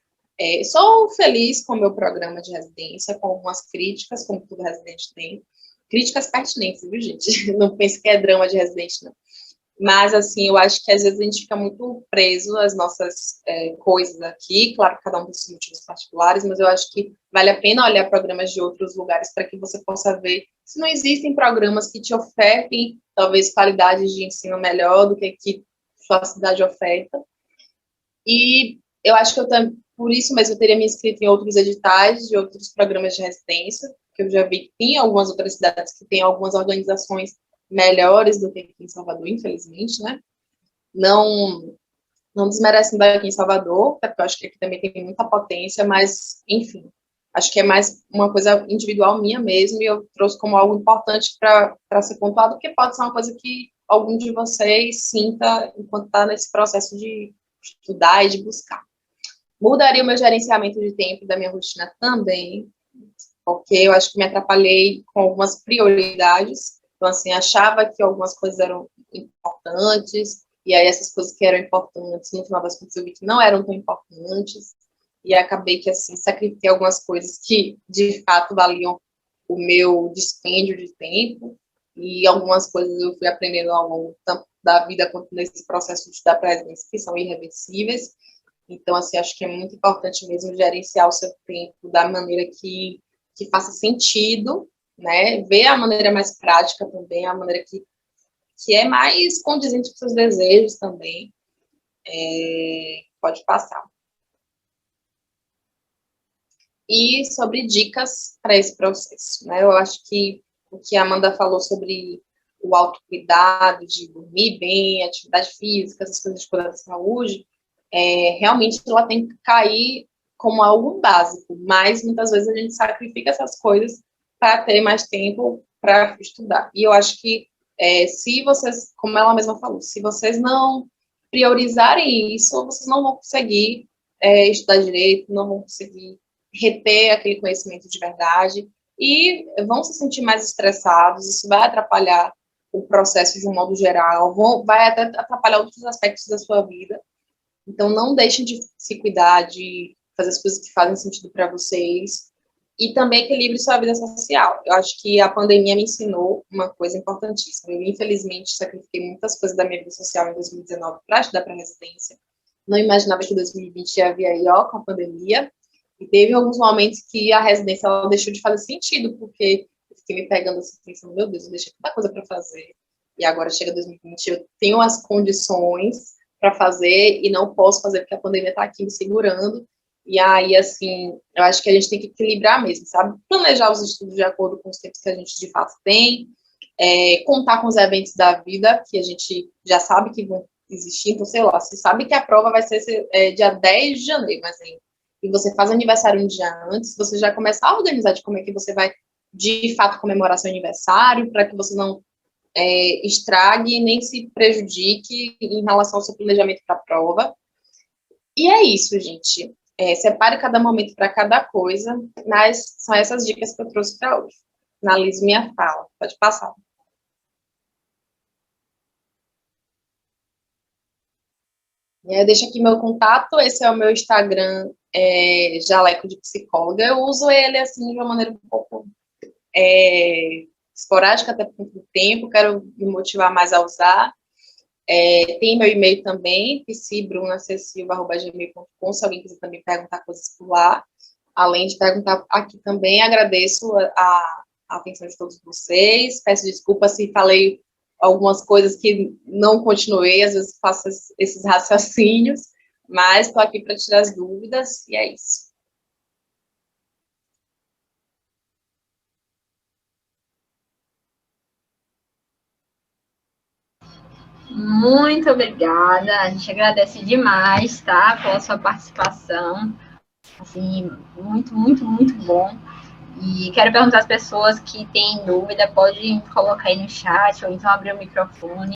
Speaker 4: Sou feliz com o meu programa de residência, com algumas críticas, como todo residente tem. Críticas pertinentes, viu, gente? Não pense que é drama de residente, não. Mas, assim, eu acho que às vezes a gente fica muito preso às nossas coisas aqui, claro que cada um tem seus motivos particulares, mas eu acho que vale a pena olhar programas de outros lugares para que você possa ver se não existem programas que te ofertem, talvez, qualidades de ensino melhor do que sua cidade oferta. E eu acho que por isso mesmo, eu teria me inscrito em outros editais de outros programas de residência, que eu já vi que tem algumas outras cidades que têm algumas organizações melhores do que aqui em Salvador, infelizmente, né? Não desmerecendo daqui em Salvador, porque eu acho que aqui também tem muita potência, mas, enfim, acho que é mais uma coisa individual minha mesmo, e eu trouxe como algo importante para ser pontuado, porque pode ser uma coisa que algum de vocês sinta enquanto está nesse processo de estudar e de buscar. Mudaria o meu gerenciamento de tempo da minha rotina também, porque eu acho que me atrapalhei com algumas prioridades. Então, assim, achava que algumas coisas eram importantes, e aí essas coisas que eram importantes, no final das contas, eu vi que não eram tão importantes, e acabei que, assim, sacrifiquei algumas coisas que, de fato, valiam o meu dispêndio de tempo, e algumas coisas eu fui aprendendo ao longo tanto da vida quanto nesse processo de estudar para residência, que são irreversíveis. Então, assim, acho que é muito importante mesmo gerenciar o seu tempo da maneira que faça sentido, né? Ver a maneira mais prática também, a maneira que é mais condizente com seus desejos também. Pode passar. E sobre dicas para esse processo, né? Eu acho que o que a Amanda falou sobre o autocuidado, de dormir bem, atividade física, essas coisas de cuidar da saúde, realmente ela tem que cair como algo básico, mas muitas vezes a gente sacrifica essas coisas para ter mais tempo para estudar. E eu acho que se vocês, como ela mesma falou, se vocês não priorizarem isso, vocês não vão conseguir estudar direito, não vão conseguir reter aquele conhecimento de verdade e vão se sentir mais estressados, isso vai atrapalhar o processo de um modo geral, vai até atrapalhar outros aspectos da sua vida. Então, não deixem de se cuidar, de fazer as coisas que fazem sentido para vocês. E também equilibre sua vida social. Eu acho que a pandemia me ensinou uma coisa importantíssima. Eu, infelizmente, sacrifiquei muitas coisas da minha vida social em 2019 para estudar para residência. Não imaginava que 2020 ia vir aí, ó, com a pandemia. E teve alguns momentos que a residência ela deixou de fazer sentido, porque eu fiquei me pegando assim, pensando, meu Deus, eu deixei tanta coisa para fazer. E agora chega 2020, eu tenho as condições para fazer e não posso fazer porque a pandemia está aqui me segurando. E aí, assim, eu acho que a gente tem que equilibrar mesmo, sabe? Planejar os estudos de acordo com os tempos que a gente de fato tem, contar com os eventos da vida que a gente já sabe que vão existir. Então, sei lá, você sabe que a prova vai ser dia 10 de janeiro, mas assim, e você faz aniversário um dia antes, você já começa a organizar de como é que você vai, de fato, comemorar seu aniversário, para que você não estrague nem se prejudique em relação ao seu planejamento para a prova. E é isso, gente. Separe cada momento para cada coisa, mas são essas dicas que eu trouxe para hoje. Finalizo minha fala. Pode passar. Eu deixo aqui meu contato, esse é o meu Instagram, Jaleco de Psicóloga. Eu uso ele, assim, de uma maneira um pouco esporádica, até por muito tempo, quero me motivar mais a usar. Tem meu e-mail também, pcbrunacecilva@gmail.com, se alguém quiser também perguntar coisas por lá. Além de perguntar aqui também, agradeço a atenção de todos vocês, peço desculpas se falei algumas coisas que não continuei, às vezes faço esses raciocínios, mas estou aqui para tirar as dúvidas, e é isso.
Speaker 2: Muito obrigada, a gente agradece demais, tá, pela sua participação, assim, muito, muito, muito bom. E quero perguntar às pessoas que têm dúvida, pode colocar aí no chat, ou então abrir o microfone.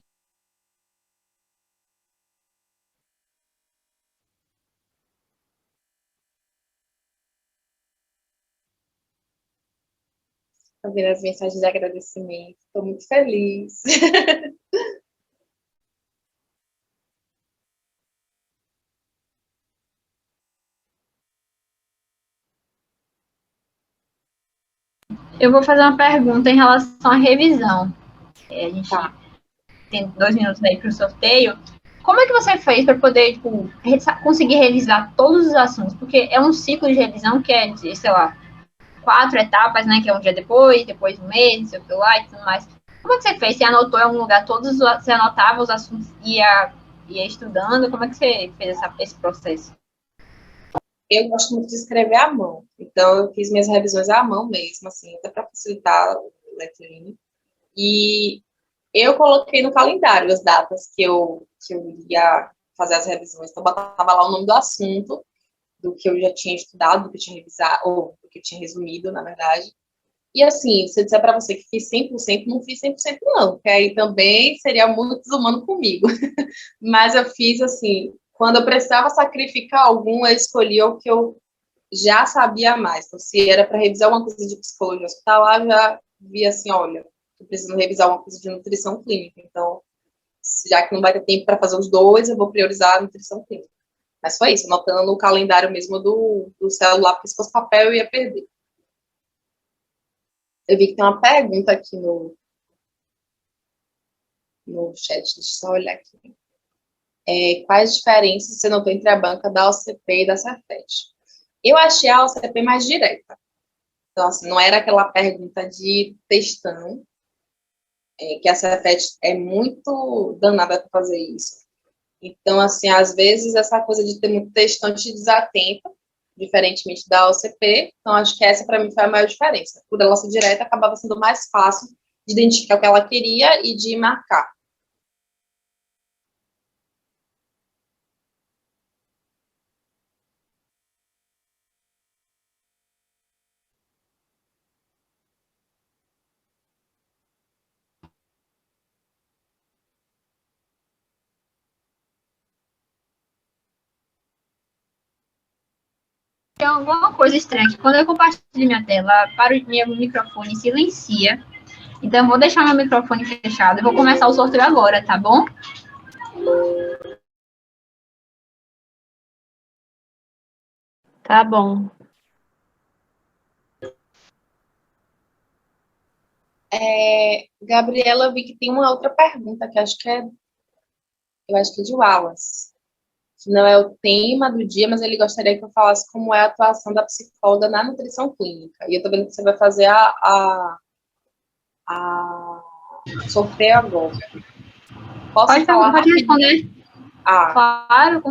Speaker 4: Estou vendo as mensagens de agradecimento, estou muito feliz.
Speaker 2: Eu vou fazer uma pergunta em relação à revisão. A gente tem 2 minutos aí para o sorteio. Como é que você fez para poder, tipo, conseguir revisar todos os assuntos? Porque é um ciclo de revisão que é de, sei lá, 4 etapas, né? Que é um dia depois um mês, não sei o que lá e tudo mais. Como é que você fez? Você anotou em algum lugar você anotava os assuntos e ia estudando? Como é que você fez esse processo?
Speaker 4: Eu gosto muito de escrever à mão, então eu fiz minhas revisões à mão mesmo, assim, até para facilitar o letrinho. E eu coloquei no calendário as datas que eu ia fazer as revisões. Então, botava lá o nome do assunto, do que eu já tinha estudado, do que eu tinha revisado, ou do que eu tinha resumido, na verdade. E assim, se eu disser para você que fiz 100%, não fiz 100% não, porque aí também seria muito desumano comigo. Mas eu fiz assim, quando eu precisava sacrificar algum, eu escolhia o que eu já sabia mais. Então, se era para revisar uma coisa de psicologia hospitalar, eu já via assim, olha, estou precisando revisar uma coisa de nutrição clínica. Então, já que não vai ter tempo para fazer os dois, eu vou priorizar a nutrição clínica. Mas foi isso, anotando no calendário mesmo do celular, porque se fosse papel eu ia perder. Eu vi que tem uma pergunta aqui no chat, deixa eu só olhar aqui. Quais as diferenças você notou entre a banca da OCP e da Cefet? Eu achei a OCP mais direta. Então, assim, não era aquela pergunta de textão, que a Cefet é muito danada para fazer isso. Então, assim, às vezes essa coisa de ter muito textão te desatenta, diferentemente da OCP. Então, acho que essa, para mim, foi a maior diferença. Por ela ser direta, acabava sendo mais fácil de identificar o que ela queria e de marcar.
Speaker 2: tem alguma coisa estranha, que quando eu compartilho minha tela, para o meu microfone silencia. Então, eu vou deixar meu microfone fechado. Eu vou começar o sorteio agora, tá bom?
Speaker 3: Tá bom.
Speaker 4: Gabriela, eu vi que tem uma outra pergunta que eu acho que é de Wallace. Que não é o tema do dia, mas ele gostaria que eu falasse como é a atuação da psicóloga na nutrição clínica. E eu tô vendo que você vai fazer a sorteio agora. Posso falar
Speaker 2: Pode
Speaker 4: rapidinho?
Speaker 2: responder. Claro.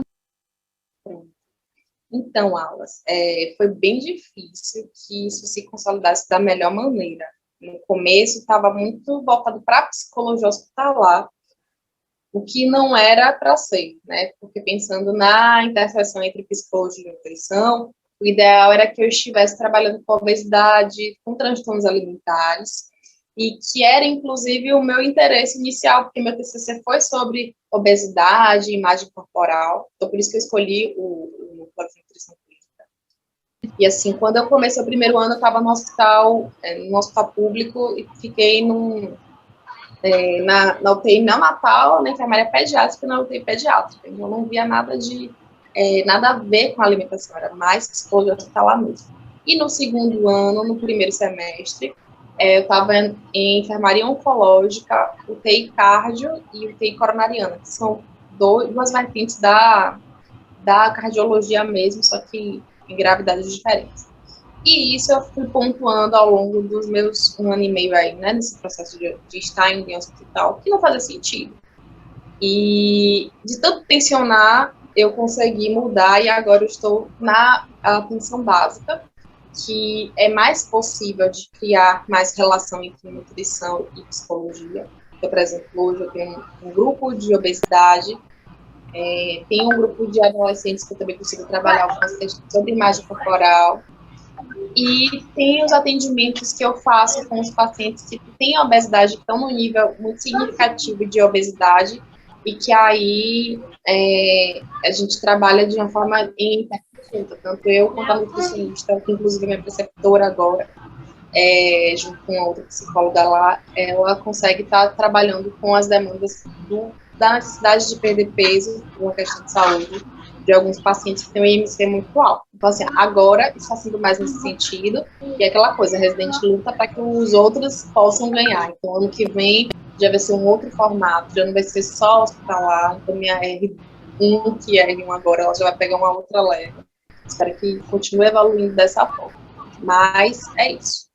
Speaker 4: Então, Alas, foi bem difícil que isso se consolidasse da melhor maneira. No começo, estava muito voltado para a psicologia hospitalar, o que não era para ser, né? Porque pensando na interseção entre psicologia e nutrição, o ideal era que eu estivesse trabalhando com obesidade, com transtornos alimentares, e que era, inclusive, o meu interesse inicial, porque meu TCC foi sobre obesidade, imagem corporal, então por isso que eu escolhi o núcleo de nutrição clínica. E assim, quando eu comecei o primeiro ano, eu estava no hospital público, e fiquei na UTI neonatal, na enfermaria pediátrica e na UTI pediátrica. Então, eu não via nada a ver com a alimentação, era mais psicologia hospitalar mesmo. E no segundo ano, no primeiro semestre, eu estava em enfermaria oncológica, UTI cardio e UTI coronariana, que são duas vertentes da cardiologia mesmo, só que em gravidades diferentes. E isso eu fui pontuando ao longo dos meus 1 ano e meio aí, né, nesse processo de estar em hospital, que não fazia sentido. E de tanto tensionar, eu consegui mudar e agora eu estou na atenção básica, que é mais possível de criar mais relação entre nutrição e psicologia. Então, por exemplo, hoje eu tenho um grupo de obesidade, tem um grupo de adolescentes que eu também consigo trabalhar algumas questões sobre imagem corporal, e tem os atendimentos que eu faço com os pacientes que têm obesidade, que estão num nível muito significativo de obesidade, e que aí a gente trabalha de uma forma em interconsulta, tanto eu quanto a nutricionista, que inclusive é minha preceptora agora, junto com a outra psicóloga lá, ela consegue estar trabalhando com as demandas da necessidade de perder peso, por uma questão de saúde, de alguns pacientes que têm um IMC muito alto. Então, assim, agora está sendo mais nesse sentido, e é aquela coisa, a residente luta para que os outros possam ganhar. Então, ano que vem já vai ser um outro formato, já não vai ser só hospitalar, então minha R1, que é R1 agora, ela já vai pegar uma outra leva. Espero que continue evoluindo dessa forma. Mas é isso.